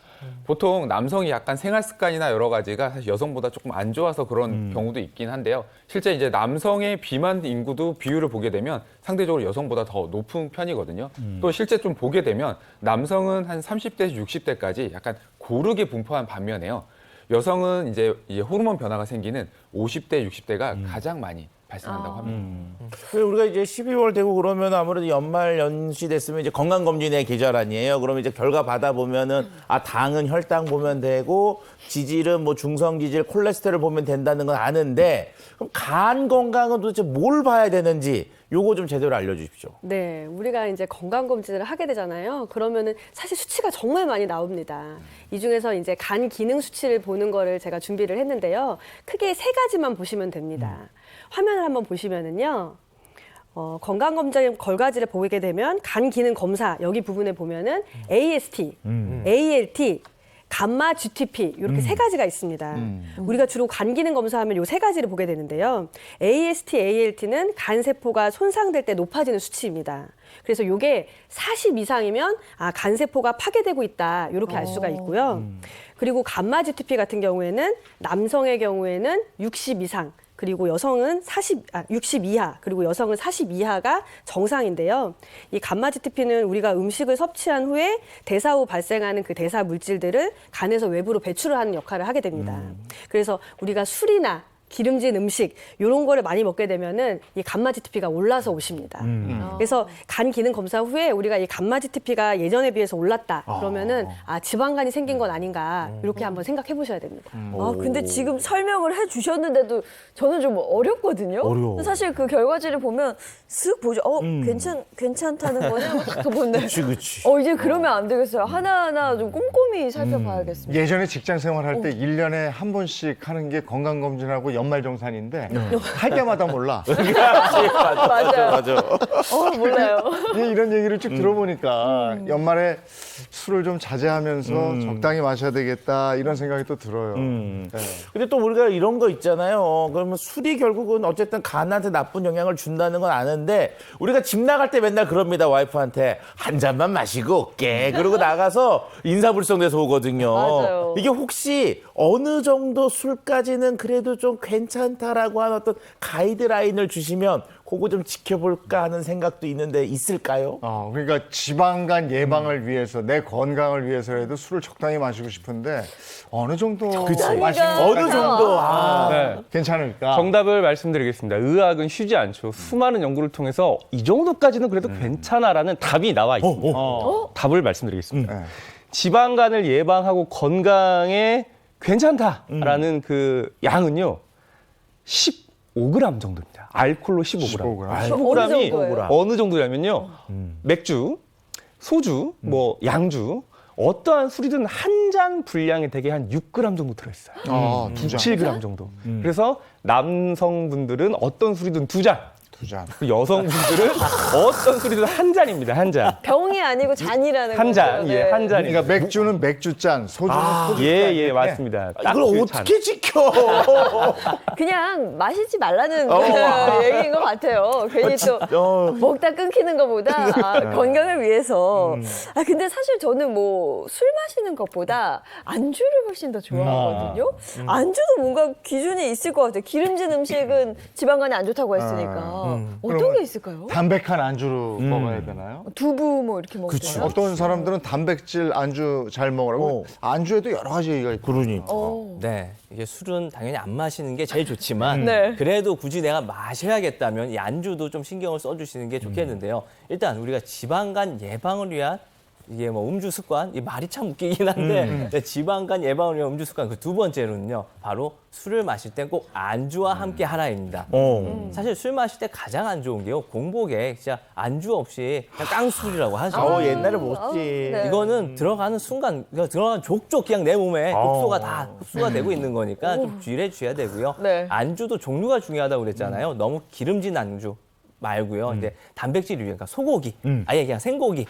보통 남성이 약간 생활 습관이나 여러 가지가 사실 여성보다 조금 안 좋아서 그런 경우도 있긴 한데요. 실제 이제 남성의 비만 인구도 비율을 보게 되면 상대적으로 여성보다 더 높은 편이거든요. 또 실제 좀 보게 되면 남성은 한 30대에서 60대까지 약간 고르게 분포한 반면에요. 여성은 이제 호르몬 변화가 생기는 50대, 60대가 가장 많이 발생한다고 합니다. 우리가 이제 12월 되고 그러면 아무래도 연말 연시 됐으면 이제 건강검진의 계절 아니에요. 그러면 이제 결과 받아보면은 당은 혈당 보면 되고 지질은 뭐 중성지질, 콜레스테롤 보면 된다는 건 아는데 그럼 간 건강은 도대체 뭘 봐야 되는지 요거 좀 제대로 알려주십시오. 네, 우리가 이제 건강검진을 하게 되잖아요. 그러면은 사실 수치가 정말 많이 나옵니다. 이 중에서 이제 간 기능 수치를 보는 거를 제가 준비를 했는데요. 크게 세 가지만 보시면 됩니다. 화면을 한번 보시면은요. 건강검진 결과지를 보게 되면 간 기능 검사 여기 부분에 보면은 AST, ALT, 감마 GTP 이렇게 세 가지가 있습니다. 우리가 주로 간 기능 검사하면 이 세 가지를 보게 되는데요. AST, ALT는 간 세포가 손상될 때 높아지는 수치입니다. 그래서 이게 40 이상이면 간 세포가 파괴되고 있다 이렇게 알 수가 있고요. 그리고 감마 GTP 같은 경우에는 남성의 경우에는 60 이상. 그리고 여성은 60 이하, 그리고 여성은 40 이하가 정상인데요. 이 감마 GTP는 우리가 음식을 섭취한 후에 대사 후 발생하는 그 대사 물질들을 간에서 외부로 배출을 하는 역할을 하게 됩니다. 그래서 우리가 술이나 기름진 음식 이런 거를 많이 먹게 되면은 이 감마지TP가 올라서 오십니다. 그래서 간 기능 검사 후에 우리가 이 감마지TP가 예전에 비해서 올랐다 그러면은 지방간이 생긴 건 아닌가 이렇게 한번 생각해 보셔야 됩니다. 근데 지금 설명을 해주셨는데도 저는 좀 어렵거든요. 어려워. 사실 그 결과지를 보면 쓱 보죠. 괜찮다는 거냐? 딱 보는데. 그치. 이제 그러면 안 되겠어요. 하나하나 좀 꼼꼼히 살펴봐야겠습니다. 예전에 직장 생활할 때 1년에 한 번씩 하는 게 건강검진하고 연말정산인데 할 때마다 몰라. 맞아요. 몰라요. 이런 얘기를 쭉 들어보니까 연말에 술을 좀 자제하면서 적당히 마셔야 되겠다 이런 생각이 또 들어요. 네. 근데 또 우리가 이런 거 있잖아요. 그러면 술이 결국은 어쨌든 간한테 나쁜 영향을 준다는 건 아는데 우리가 집 나갈 때 맨날 그럽니다. 와이프한테 한 잔만 마시고 올게. 그러고 나가서 인사불성돼서 오거든요. 맞아요. 이게 혹시 어느 정도 술까지는 그래도 좀 괜찮다라고 하는 어떤 가이드라인을 주시면 그거 좀 지켜볼까 하는 생각도 있는데 있을까요? 그러니까 지방간 예방을 위해서 내 건강을 위해서라도 술을 적당히 마시고 싶은데 어느 정도 마시는 어느 정도 네. 괜찮을까? 정답을 말씀드리겠습니다. 의학은 쉬지 않죠. 수많은 연구를 통해서 이 정도까지는 그래도 괜찮아라는 답이 나와 있습니다. 답을 말씀드리겠습니다. 네. 지방간을 예방하고 건강에 괜찮다라는 그 양은요. 15g 정도입니다. 알코올로 15g. 15g이 어느 정도냐면요. 맥주, 소주, 뭐 양주, 어떠한 술이든 한 잔 분량에 대개 한 6g 정도 들어있어요. 7g 정도. 그래서 남성분들은 어떤 술이든 2잔. 여성분들은 어떤 술이든 한 잔입니다. 한 잔. 병이 아니고 잔이라는 한 잔. 거죠. 예, 한 잔. 그러니까 맥주는 맥주잔, 소주는 소주잔. 예, 맞습니다. 딱 이걸 그 어떻게 지켜? 그냥 마시지 말라는 얘기인 것 같아요. 괜히 또 먹다 끊기는 것보다 건강을 위해서. 근데 사실 저는 뭐 술 마시는 것보다 안주를 훨씬 더 좋아하거든요. 안주도 뭔가 기준이 있을 것 같아요. 기름진 음식은 지방간에 안 좋다고 했으니까. 어떤 게 있을까요? 담백한 안주로 먹어야 되나요? 두부 뭐 이렇게 먹잖아요. 어떤 사람들은 단백질 안주 잘 먹으라고 안주에도 여러 가지 얘기가 있고. 네, 이게 술은 당연히 안 마시는 게 제일 좋지만 네. 그래도 굳이 내가 마셔야겠다면 이 안주도 좀 신경을 써주시는 게 좋겠는데요. 일단 우리가 지방간 예방을 위한 이게 뭐 음주 습관, 이 말이 참 웃기긴 한데 네, 지방간 예방을 위한 음주 습관 그 두 번째로는요, 바로 술을 마실 땐 꼭 안주와 함께 하라입니다. 사실 술 마실 때 가장 안 좋은 게요, 공복에 진짜 안주 없이 그냥 깡술이라고 하죠. 옛날에 먹었지. 네. 이거는 들어가는 순간, 들어가는 족족 그냥 내 몸에 독소가 다 흡수가 되고 있는 거니까 좀 주의를 해주셔야 되고요. 네. 안주도 종류가 중요하다고 그랬잖아요. 너무 기름진 안주 말고요. 이제 단백질이 그러니까 소고기, 아예 그냥 생고기,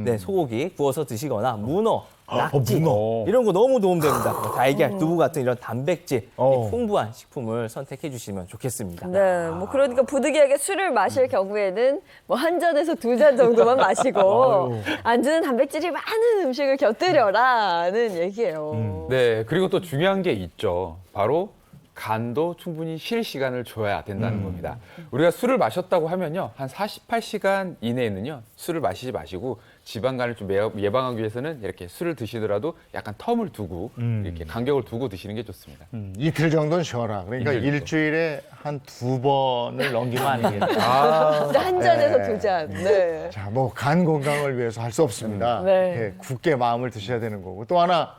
네, 소고기 구워서 드시거나 문어, 낙지 이런 거 너무 도움됩니다. 뭐 달걀, 두부 같은 이런 단백질 풍부한 식품을 선택해 주시면 좋겠습니다. 네, 뭐 그러니까 부득이하게 술을 마실 경우에는 뭐 한 잔에서 2잔 정도만 마시고 안주는 단백질이 많은 음식을 곁들여라는 얘기예요. 네, 그리고 또 중요한 게 있죠. 바로 간도 충분히 쉴 시간을 줘야 된다는 겁니다. 우리가 술을 마셨다고 하면요, 한 48시간 이내에는요, 술을 마시지 마시고 지방간을 좀 예방하기 위해서는 이렇게 술을 드시더라도 약간 텀을 두고 이렇게 간격을 두고 드시는 게 좋습니다. 이틀 정도는 쉬어라. 그러니까 일주일에 한 2번을 넘기면 안 되겠다. 한 잔에서 2잔. 네. 자, 뭐 간 건강을 위해서 할 수 없습니다. 네. 예, 굳게 마음을 드셔야 되는 거고. 또 하나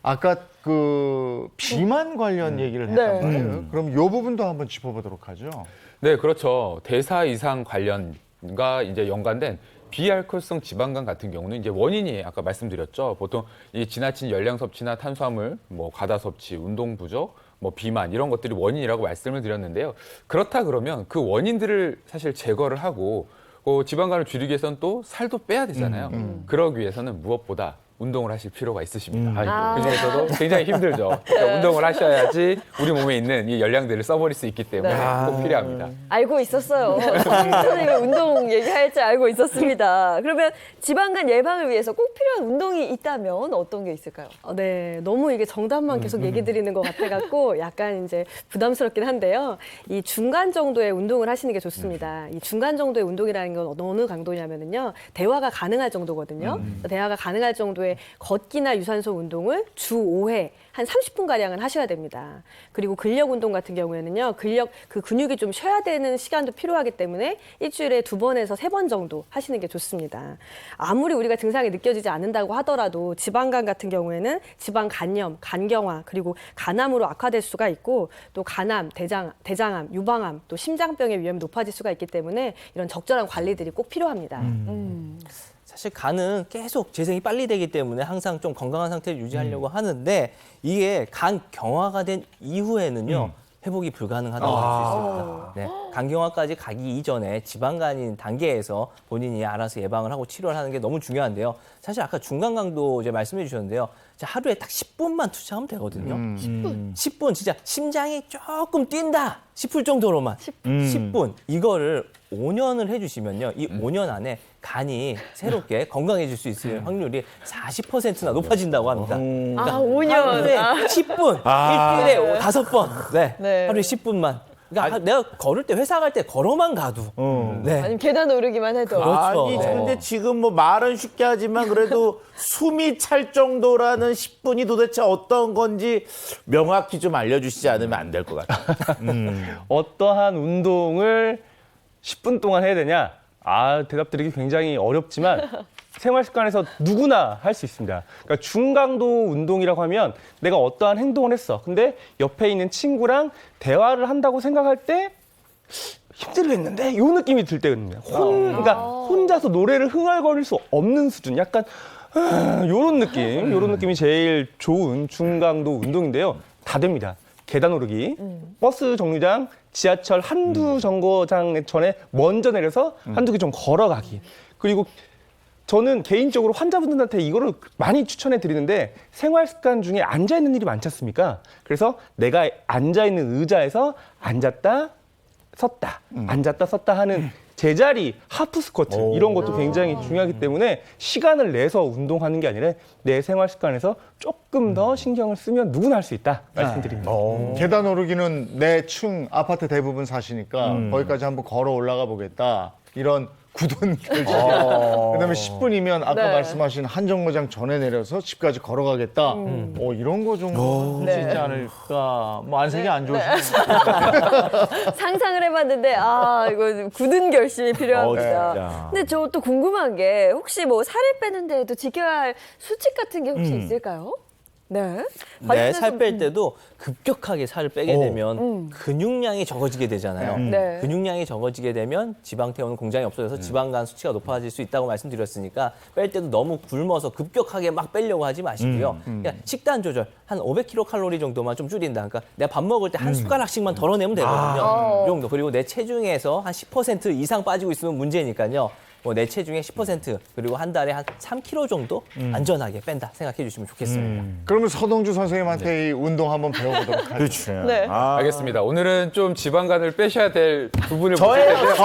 아까 그 비만 관련 얘기를 했단 네. 말이에요. 그럼 이 부분도 한번 짚어보도록 하죠. 네, 그렇죠. 대사 이상 관련과 이제 연관된 비알코올성 지방간 같은 경우는 이제 원인이 아까 말씀드렸죠. 보통 이 지나친 열량 섭취나 탄수화물, 뭐 과다 섭취, 운동 부족, 뭐 비만 이런 것들이 원인이라고 말씀을 드렸는데요. 그렇다 그러면 그 원인들을 사실 제거를 하고 지방간을 줄이기 위해서는 또 살도 빼야 되잖아요. 그러기 위해서는 무엇보다 운동을 하실 필요가 있으십니다. 그중에서도 굉장히 힘들죠. 그러니까 운동을 하셔야지 우리 몸에 있는 이 열량들을 써버릴 수 있기 때문에 꼭 필요합니다. 알고 있었어요. 선생님이 운동 얘기할 줄 알고 있었습니다. 그러면 지방간 예방을 위해서 꼭 필요한 운동이 있다면 어떤 게 있을까요? 네, 너무 이게 정답만 계속 얘기 드리는 것 같아갖고 약간 이제 부담스럽긴 한데요. 이 중간 정도의 운동을 하시는 게 좋습니다. 이 중간 정도의 운동이라는 건 어느 강도냐면요, 대화가 가능할 정도거든요. 대화가 가능할 정도의 때문에 걷기나 유산소 운동을 주 5회 한 30분가량은 하셔야 됩니다. 그리고 근력 운동 같은 경우에는요, 그 근육이 좀 쉬어야 되는 시간도 필요하기 때문에 일주일에 2번에서 3번 정도 하시는 게 좋습니다. 아무리 우리가 증상이 느껴지지 않는다고 하더라도 지방간 같은 경우에는 지방 간염, 간경화, 그리고 간암으로 악화될 수가 있고 또 간암, 대장암, 유방암, 또 심장병의 위험이 높아질 수가 있기 때문에 이런 적절한 관리들이 꼭 필요합니다. 사실 간은 계속 재생이 빨리 되기 때문에 항상 좀 건강한 상태를 유지하려고 하는데 이게 간 경화가 된 이후에는요. 회복이 불가능하다고 할 수 있습니다. 네, 간경화까지 가기 이전에 지방간인 단계에서 본인이 알아서 예방을 하고 치료를 하는 게 너무 중요한데요. 사실 아까 중간강도 이제 말씀해 주셨는데요. 하루에 딱 10분만 투자하면 되거든요. 10분 진짜 심장이 조금 뛴다 싶을 정도로만 10분 이거를 5년을 해주시면요. 이 5년 안에 간이 새롭게 건강해질 수 있을 확률이 40%나 높아진다고 합니다. 그러니까 5년. 하루에 10분, 일주일에 5번. 네. 네. 하루에 10분만. 그러니까 내가 걸을 때 회사 갈 때 걸어만 가도. 네. 아니면 계단 오르기만 해도. 그렇죠. 아니, 네. 근데 지금 뭐 말은 쉽게 하지만 그래도 숨이 찰 정도라는 10분이 도대체 어떤 건지 명확히 좀 알려주시지 않으면 안 될 것 같아요. 어떠한 운동을 10분 동안 해야 되냐? 대답드리기 굉장히 어렵지만 생활 습관에서 누구나 할 수 있습니다. 그러니까 중강도 운동이라고 하면 내가 어떠한 행동을 했어. 근데 옆에 있는 친구랑 대화를 한다고 생각할 때 힘들겠는데? 이 느낌이 들 때거든요. 그러니까 혼자서 노래를 흥얼거릴 수 없는 수준. 약간 요런 느낌이 제일 좋은 중강도 운동인데요. 다 됩니다. 계단 오르기, 버스 정류장, 지하철 한두 정거장 전에 먼저 내려서 한두 개 좀 걸어가기. 그리고 저는 개인적으로 환자분들한테 이거를 많이 추천해 드리는데 생활 습관 중에 앉아 있는 일이 많지 않습니까? 그래서 내가 앉아 있는 의자에서 앉았다 섰다, 앉았다 섰다 하는 제자리 하프 스쿼트 이런 것도 굉장히 중요하기 때문에 시간을 내서 운동하는 게 아니라 내 생활 습관에서 조금 더 신경을 쓰면 누구나 할 수 있다 말씀드립니다. 계단 오르기는 내 층 아파트 대부분 사시니까 거기까지 한번 걸어 올라가 보겠다. 이런 굳은 결심. 그다음에 10분이면 아까 네. 말씀하신 한 정거장 전에 내려서 집까지 걸어가겠다. 이런 거 좀 할 수 있지 않을까. 뭐 안색이 안 좋으시네요. 상상을 해봤는데 이거 굳은 결심이 필요합니다. 진짜. 근데 저 또 궁금한 게 혹시 뭐 살을 빼는 데에도 지켜야 할 수칙 같은 게 혹시 있을까요? 네. 네, 살 뺄 때도 급격하게 살을 빼게 되면 근육량이 적어지게 되잖아요. 네. 근육량이 적어지게 되면 지방 태우는 공장이 없어져서 지방간 수치가 높아질 수 있다고 말씀드렸으니까 뺄 때도 너무 굶어서 급격하게 막 빼려고 하지 마시고요. 그냥 식단 조절 한 500kcal 정도만 좀 줄인다. 그러니까 내가 밥 먹을 때 한 숟가락씩만 덜어내면 되거든요. 이 정도. 그리고 내 체중에서 한 10% 이상 빠지고 있으면 문제니까요. 뭐 내 체중의 10% 그리고 한 달에 한 3kg 정도 안전하게 뺀다 생각해 주시면 좋겠습니다. 그러면 서동주 선생님한테 이 운동 한번 배워보도록 하죠. 그렇죠. 네. 알겠습니다. 오늘은 좀 지방간을 빼셔야 될 부분을 저예요. 보실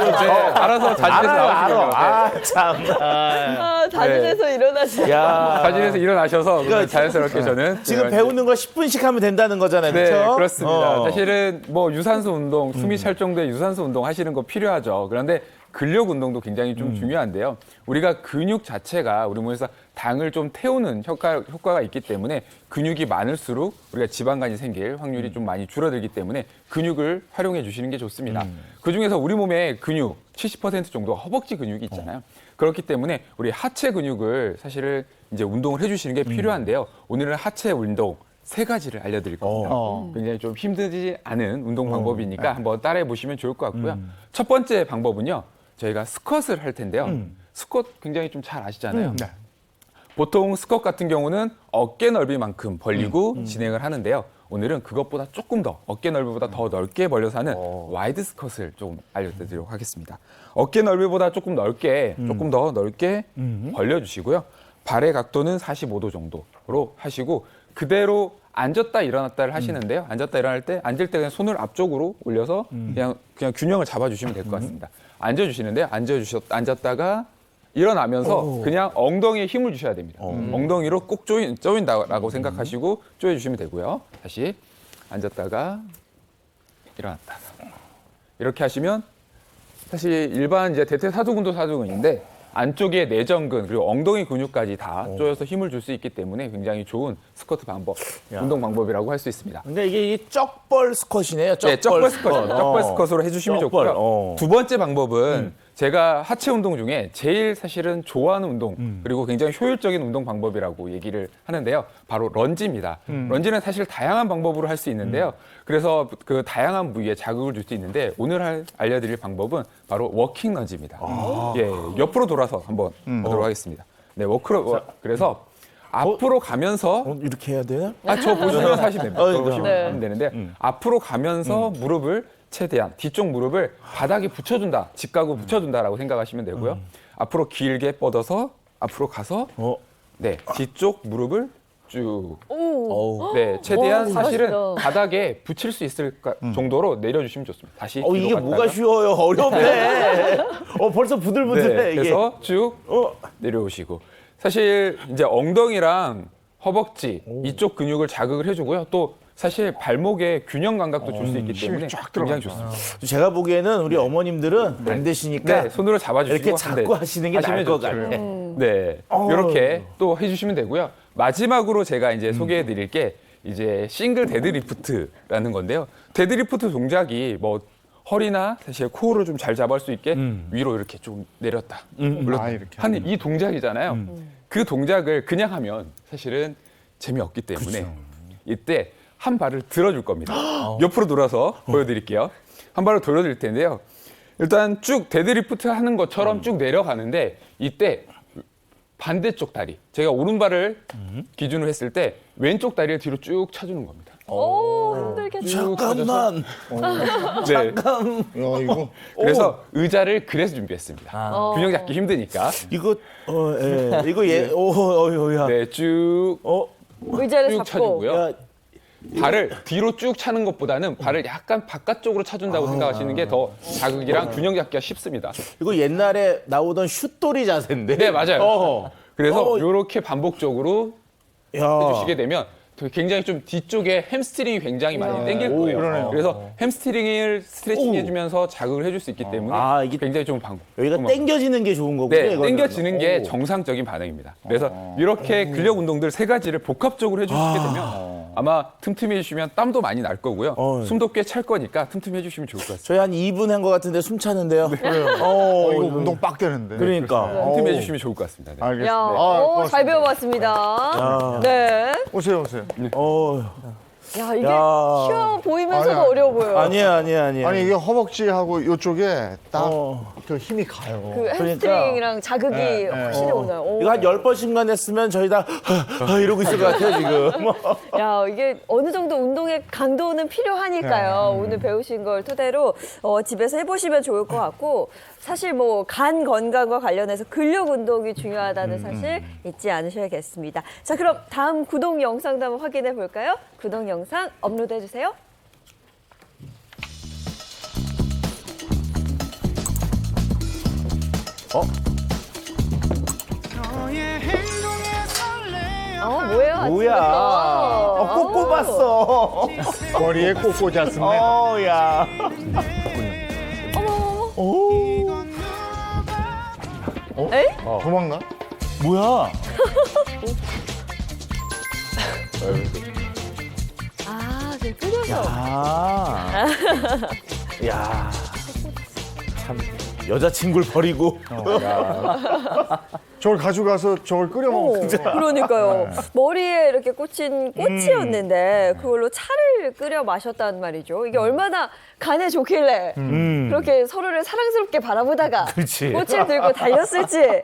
텐데요. 알아서 자진해서 나오시면 돼요. 참. 자진해서 일어나시. 야. 자진해서 일어나셔서 그러면 자연스럽게 저는 지금 배우는 거 10분씩 하면 된다는 거잖아요. 네, 그렇죠? 그렇습니다. 사실은 뭐 유산소 운동, 숨이 찰 정도의 유산소 운동 하시는 거 필요하죠. 그런데 근력 운동도 굉장히 좀 중요한데요. 우리가 근육 자체가 우리 몸에서 당을 좀 태우는 효과가 있기 때문에 근육이 많을수록 우리가 지방간이 생길 확률이 좀 많이 줄어들기 때문에 근육을 활용해 주시는 게 좋습니다. 그중에서 우리 몸의 근육 70% 정도가 허벅지 근육이 있잖아요. 그렇기 때문에 우리 하체 근육을 사실은 이제 운동을 해주시는 게 필요한데요. 오늘은 하체 운동 3가지를 알려드릴 겁니다. 굉장히 좀 힘들지 않은 운동 방법이니까 한번 따라해 보시면 좋을 것 같고요. 첫 번째 방법은요. 저희가 스쿼트를 할 텐데요. 스쿼트 굉장히 좀 잘 아시잖아요. 보통 스쿼트 같은 경우는 어깨 넓이만큼 벌리고 진행을 하는데요. 오늘은 그것보다 조금 더 어깨 넓이보다 더 넓게 벌려서 하는 와이드 스쿼트를 좀 알려드리도록 하겠습니다. 어깨 넓이보다 조금 더 넓게 벌려주시고요. 발의 각도는 45도 정도로 하시고 그대로 앉았다 일어났다를 하시는데요. 앉았다 일어날 때 앉을 때 그냥 손을 앞쪽으로 올려서 그냥 균형을 잡아주시면 될 것 같습니다. 앉아주시는데요. 앉았다가 일어나면서 그냥 엉덩이에 힘을 주셔야 됩니다. 엉덩이로 꼭 조인다라고 생각하시고 조여주시면 되고요. 다시 앉았다가 일어났다가 이렇게 하시면 사실 일반 이제 대퇴사두근도 사두근인데 안쪽에 내전근 그리고 엉덩이 근육까지 다 조여서 힘을 줄 수 있기 때문에 굉장히 좋은 스쿼트 방법, 운동 방법이라고 할 수 있습니다. 근데 이게 쩍벌 스쿼시네요. 네, 쩍벌 스쿼트. 쩍벌 스쿼트로 해주시면 쩍벌, 좋고요. 두 번째 방법은 제가 하체 운동 중에 제일 사실은 좋아하는 운동 그리고 굉장히 효율적인 운동 방법이라고 얘기를 하는데요. 바로 런지입니다. 런지는 사실 다양한 방법으로 할 수 있는데요. 그래서 그 다양한 부위에 자극을 줄 수 있는데 오늘 알려드릴 방법은 바로 워킹 런지입니다. 예, 옆으로 돌아서 한번 하도록 하겠습니다. 네, 그래서 앞으로 가면서 이렇게 해야 되나? 저 보시면 하시면 됩니다. 보시면 네. 하면 되는데 앞으로 가면서 무릎을 최대한 뒤쪽 무릎을 바닥에 붙여준다, 직각으로 붙여준다라고 생각하시면 되고요. 앞으로 길게 뻗어서 앞으로 가서 네 뒤쪽 무릎을 쭉 네 최대한 와, 사실은 잘하시다. 바닥에 붙일 수 있을 정도로 내려주시면 좋습니다. 다시 뒤로 이게 갔다가. 뭐가 쉬워요? 어렵네. 벌써 부들부들해. 네, 이게. 그래서 쭉 내려오시고 사실 이제 엉덩이랑 허벅지 이쪽 근육을 자극을 해주고요. 또 사실 발목에 균형 감각도 줄 수 있기 때문에 굉장히 좋습니다. 제가 보기에는 우리 어머님들은 안 되시니까 네, 손으로 잡아주시고 이렇게 잡고 하시는 게 나을 것 같아요. 네, 이렇게 또 해주시면 되고요. 마지막으로 제가 이제 소개해드릴 게 이제 싱글 데드리프트라는 건데요. 데드리프트 동작이 뭐 허리나 사실 코어를 좀 잘 잡을 수 있게 위로 이렇게 좀 내렸다 올렸다 이렇게 하는 이 동작이잖아요. 그 동작을 그냥 하면 사실은 재미없기 때문에 이때 한 발을 들어줄 겁니다. 옆으로 돌아서 보여드릴게요. 한 발을 돌려드릴 텐데요. 일단 쭉 데드리프트 하는 것처럼 쭉 내려가는데 이때 반대쪽 다리, 제가 오른발을 기준으로 했을 때 왼쪽 다리를 뒤로 쭉 차주는 겁니다. 힘들겠죠. 잠깐만. 네. 야, 이거 그래서 의자를 그래서 준비했습니다. 균형 잡기 힘드니까. 이거 야. 네, 쭉 의자를 쭉 잡고. 차주고요. 야, 발을 뒤로 쭉 차는 것보다는 발을 약간 바깥쪽으로 차준다고 생각하시는 게 더 자극이랑 균형 잡기가 쉽습니다. 이거 옛날에 나오던 슛돌이 자세인데. 네, 맞아요. 그래서 어. 이렇게 반복적으로 해주시게 되면 굉장히 좀 뒤쪽에 햄스트링이 굉장히 많이 당길 거예요. 그러네요. 그래서 햄스트링을 스트레칭 해주면서 자극을 해줄 수 있기 때문에 이게 굉장히 좋은 방법. 여기가 당겨지는 게 좋은 거군요. 네, 이거는. 당겨지는 게 정상적인 반응입니다. 그래서 이렇게 근력 운동들 세 가지를 복합적으로 해주시게 되면 아마 틈틈이 해주시면 땀도 많이 날 거고요. 숨도 꽤 찰 거니까 틈틈이 해주시면 좋을 것 같습니다. 저희 한 2분 한 것 같은데 숨 차는데요. 이거 운동 빡 되는데. 그러니까. 틈틈이 해주시면 좋을 것 같습니다. 네. 알겠습니다. 야, 고맙습니다. 잘 배워봤습니다. 네. 오세요. 야, 이게 야. 쉬워 보이면서도 아니야. 어려워 보여요. 아니야. 아니 이게 허벅지하고 이쪽에 딱 더 힘이 가요. 그 햄스트링이랑 자극이 확실히 오나요? 오. 이거 한 10번씩만 했으면 저희 다 이러고 있을 것 같아요, 지금. 야, 이게 어느 정도 운동의 강도는 필요하니까요. 오늘 배우신 걸 토대로 집에서 해보시면 좋을 것 같고, 사실 뭐 간 건강과 관련해서 근력 운동이 중요하다는 사실 잊지 않으셔야겠습니다. 자, 그럼 다음 구독 영상도 한번 확인해 볼까요? 구독 영상 업로드해 주세요. 뭐예요? 아침부터? 뭐야. 꼭 꼽았어. 머리에 꼭 꽂았습니다. 야. 에이? 도망가? 뭐야. 지금 끓여서. 야. 참 여자친구를 버리고. 저걸 가져가서 저걸 끓여 먹는 그러니까요. 머리에 이렇게 꽂힌 꽃이었는데 그걸로 차를 끓여 마셨단 말이죠. 이게 얼마나 간에 좋길래 그렇게 서로를 사랑스럽게 바라보다가 그렇지. 꽃을 들고 달렸을지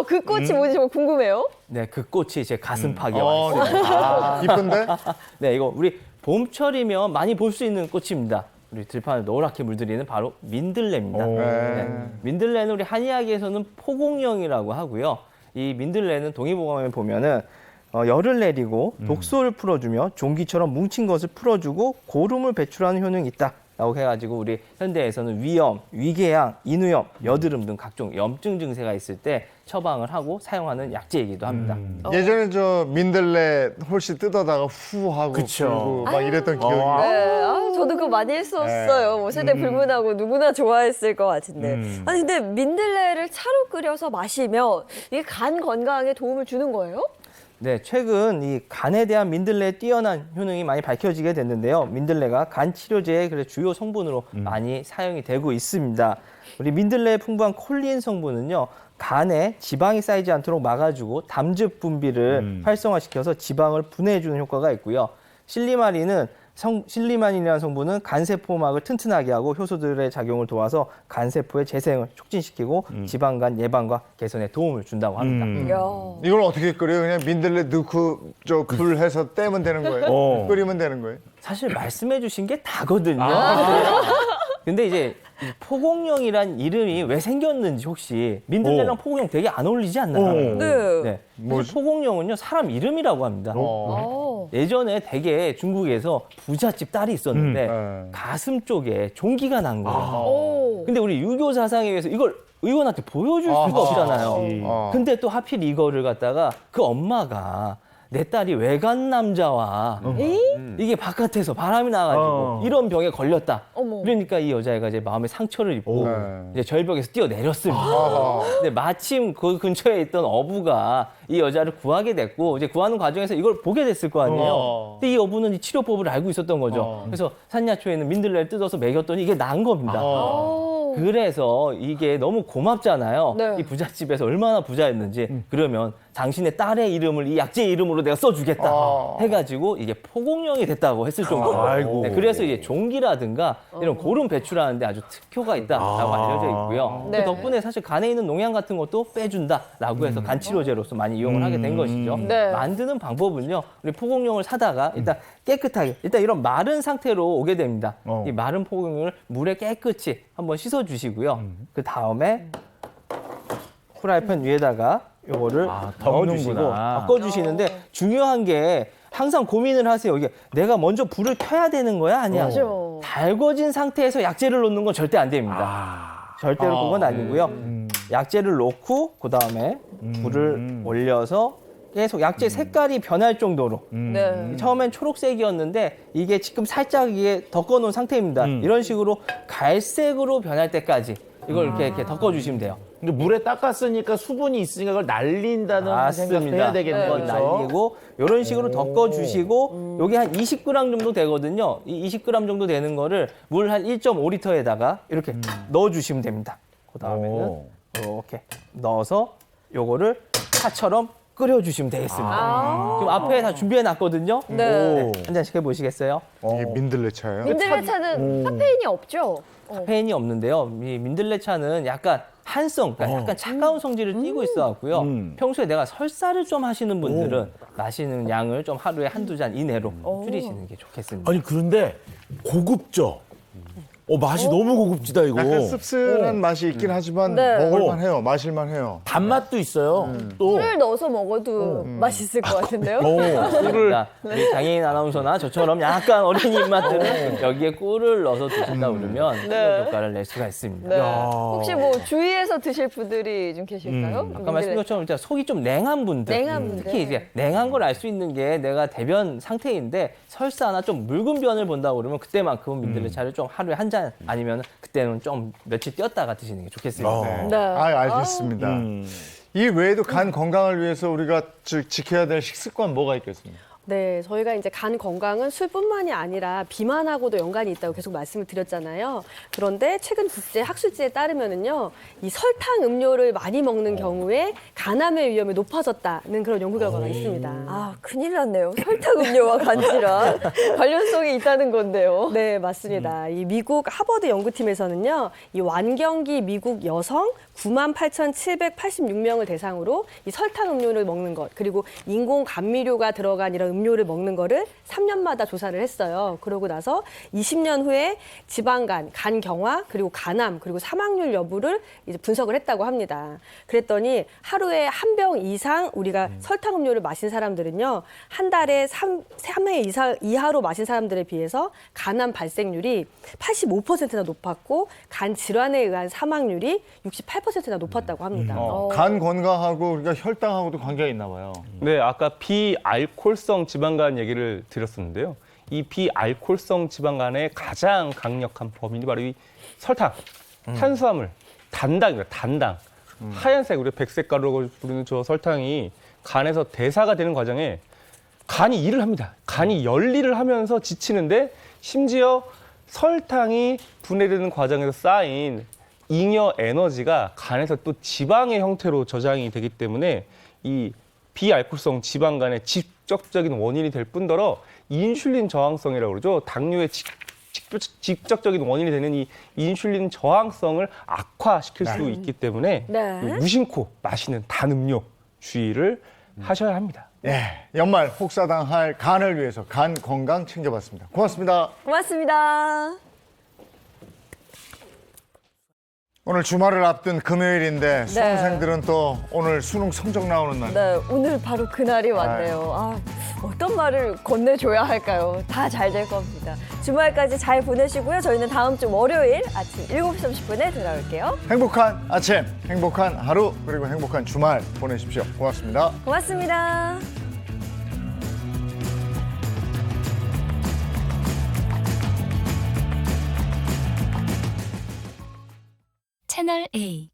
그 꽃이 뭔지 좀 궁금해요. 네, 그 꽃이 제 가슴팍에 와 있어요. 이쁜데? 네, 이거 우리 봄철이면 많이 볼 수 있는 꽃입니다. 우리 들판을 노랗게 물들이는 바로 민들레입니다. 네, 민들레는 우리 한의학에서는 포공령이라고 하고요. 이 민들레는 동의보감에 보면은 열을 내리고 독소를 풀어주며 종기처럼 뭉친 것을 풀어주고 고름을 배출하는 효능이 있다. 라고 해가지고 우리 현대에서는 위염, 위궤양, 인후염, 여드름 등 각종 염증 증세가 있을 때 처방을 하고 사용하는 약재이기도 합니다. 예전에 저 민들레 홀씨 뜯어다가 후 하고 그쵸. 불고 막 이랬던 기억이. 네, 저도 그거 많이 했었어요. 뭐 세대 불문하고 누구나 좋아했을 것 같은데. 아니 근데 민들레를 차로 끓여서 마시면 이게 간 건강에 도움을 주는 거예요? 네, 최근 이 간에 대한 민들레의 뛰어난 효능이 많이 밝혀지게 됐는데요. 민들레가 간 치료제의 주요 성분으로 많이 사용이 되고 있습니다. 우리 민들레에 풍부한 콜린 성분은요, 간에 지방이 쌓이지 않도록 막아주고 담즙 분비를 활성화시켜서 지방을 분해해주는 효과가 있고요. 실리마닌이라는 성분은 간세포막을 튼튼하게 하고 효소들의 작용을 도와서 간세포의 재생을 촉진시키고 지방간 예방과 개선에 도움을 준다고 합니다. 야. 이걸 어떻게 끓여요? 그냥 민들레 넣고 저 불 해서 떼면 되는 거예요? 끓이면 되는 거예요? 사실 말씀해 주신 게 다거든요. 근데 이제 이 포공룡이란 이름이 왜 생겼는지 혹시 민들레랑 포공룡 되게 안 어울리지 않나요? 네. 사실 포공룡은요 사람 이름이라고 합니다. 예전에 되게 중국에서 부잣집 딸이 있었는데 가슴 쪽에 종기가 난 거예요. 근데 우리 유교 사상에 의해서 이걸 의원한테 보여줄 수가 없잖아요. 근데 또 하필 이거를 갖다가 그 엄마가 내 딸이 외간 남자와 이게 바깥에서 바람이 나가지고 이런 병에 걸렸다. 그러니까 이 여자애가 이제 마음에 상처를 입고 이제 절벽에서 뛰어내렸습니다. 근데 마침 그 근처에 있던 어부가 이 여자를 구하게 됐고 이제 구하는 과정에서 이걸 보게 됐을 거 아니에요. 근데 이 어부는 이 치료법을 알고 있었던 거죠. 그래서 산야초에는 민들레를 뜯어서 먹였더니 이게 난 겁니다. 그래서 이게 너무 고맙잖아요. 네. 이 부잣집에서 얼마나 부자였는지. 그러면 당신의 딸의 이름을 이 약재 이름으로 내가 써주겠다 해가지고 이게 포공룡이 됐다고 했을 정도로. 네, 그래서 이제 종기라든가 이런 고름 배출하는데 아주 특효가 있다라고 알려져 있고요. 네. 그 덕분에 사실 간에 있는 농양 같은 것도 빼준다라고 해서 간 치료제로서 많이 이용을 하게 된 것이죠. 네. 만드는 방법은요. 우리 포공룡을 사다가 일단 깨끗하게 일단 이런 마른 상태로 오게 됩니다. 이 마른 포공룡을 물에 깨끗이 한번 씻어 주시고요. 그 다음에 프라이팬 위에다가 요거를 넣어주시고 덮어주시는데 중요한 게 항상 고민을 하세요. 이게 내가 먼저 불을 켜야 되는 거야? 아니야. 맞아. 달궈진 상태에서 약재를 넣는 건 절대 안 됩니다. 절대로 그건 아니고요. 약재를 넣고 그다음에 불을 올려서 계속 약재 색깔이 변할 정도로 네. 처음엔 초록색이었는데 이게 지금 살짝 이게 덮어놓은 상태입니다. 이런 식으로 갈색으로 변할 때까지 이걸 이렇게 덮어주시면 돼요. 근데 물에 닦았으니까 수분이 있으니까 그걸 날린다는 생각도 해야 되겠네요. 한번 날리고 이런 식으로 덮어주시고 여기 한 20g 정도 되거든요. 이 20g 정도 되는 거를 물 한 1.5리터에다가 이렇게 넣어주시면 됩니다. 그 다음에는 이렇게 넣어서 요거를 파처럼 끓여주시면 되겠습니다. 지금 앞에 다 준비해놨거든요. 네. 한 잔씩 해보시겠어요? 이게 민들레 차예요? 민들레 차는 카페인이 없죠? 카페인이 없는데요. 이 민들레 차는 약간 한성, 그러니까 약간 차가운 성질을 띠고 있어갖고요. 평소에 내가 설사를 좀 하시는 분들은 마시는 양을 좀 하루에 한두 잔 이내로 줄이시는 게 좋겠습니다. 아니 그런데 고급져. 맛이 너무 고급지다 이거. 약간 씁쓸한 맛이 있긴 하지만 네. 먹을만해요. 마실만해요. 단맛도 있어요. 또 꿀을 넣어서 먹어도 맛있을 것 같은데요? 꿀을 우리 장애인 아나운서나 저처럼 약간 어린이 입맛들은 여기에 꿀을 넣어서 드신다 그러면 그런 효과를 낼 수가 있습니다. 네. 혹시 뭐 주위에서 드실 분들이 좀 계실까요? 아까 말씀드린 것처럼 진짜 속이 좀 냉한 분들, 냉한 분들. 특히 이제 냉한 걸 알 수 있는 게 내가 대변 상태인데 설사나 좀 묽은 변을 본다고 그러면 그때만큼은 민들레 차를 좀 하루에 한 잔 아니면 그때는 좀 며칠 뛰었다가 드시는 게 좋겠습니다. 네. 알겠습니다. 이 외에도 간 건강을 위해서 우리가 지켜야 될 식습관 뭐가 있겠습니까? 네, 저희가 이제 간 건강은 술뿐만이 아니라 비만하고도 연관이 있다고 계속 말씀을 드렸잖아요. 그런데 최근 국제 학술지에 따르면은요, 이 설탕 음료를 많이 먹는 경우에 간암의 위험이 높아졌다는 그런 연구 결과가 있습니다. 아, 큰일 났네요. 설탕 음료와 간질환 관련성이 있다는 건데요. 네, 맞습니다. 이 미국 하버드 연구팀에서는요, 이 완경기 미국 여성 98,786명을 대상으로 이 설탕 음료를 먹는 것, 그리고 인공 감미료가 들어간 이런 음료를 먹는 거를 3년마다 조사를 했어요. 그러고 나서 20년 후에 지방간, 간경화, 그리고 간암, 그리고 사망률 여부를 이제 분석을 했다고 합니다. 그랬더니 하루에 한 병 이상 우리가 설탕 음료를 마신 사람들은요, 한 달에 3회 이하로 마신 사람들에 비해서 간암 발생률이 85%나 높았고 간 질환에 의한 사망률이 68%나 높았다고 합니다. 간 건강하고 우리가 혈당하고도 관계가 있나 봐요. 네, 아까 비알코올성 지방간 얘기를 드렸었는데요. 이 비알코올성 지방간의 가장 강력한 범인이 바로 이 설탕, 탄수화물, 단당입니다. 단당. 하얀색, 우리 백색 가루라고 부르는 저 설탕이 간에서 대사가 되는 과정에 간이 일을 합니다. 간이 열일을 하면서 지치는데 심지어 설탕이 분해되는 과정에서 쌓인 잉여 에너지가 간에서 또 지방의 형태로 저장이 되기 때문에 이 비알코올성 지방간의 직접적인 원인이 될 뿐더러 인슐린 저항성이라고 그러죠. 당뇨의 직접적인 원인이 되는 이 인슐린 저항성을 악화시킬 수 있기 때문에 네. 무심코 마시는 단 음료 주의를 하셔야 합니다. 예, 연말 혹사당할 간을 위해서 간 건강 챙겨봤습니다. 고맙습니다. 고맙습니다. 오늘 주말을 앞둔 금요일인데 수험생들은 또 오늘 수능 성적 나오는 날. 네, 오늘 바로 그날이 왔네요. 아, 어떤 말을 건네줘야 할까요? 다 잘 될 겁니다. 주말까지 잘 보내시고요. 저희는 다음 주 월요일 아침 7시 30분에 돌아올게요. 행복한 아침, 행복한 하루, 그리고 행복한 주말 보내십시오. 고맙습니다. 고맙습니다. 채널 A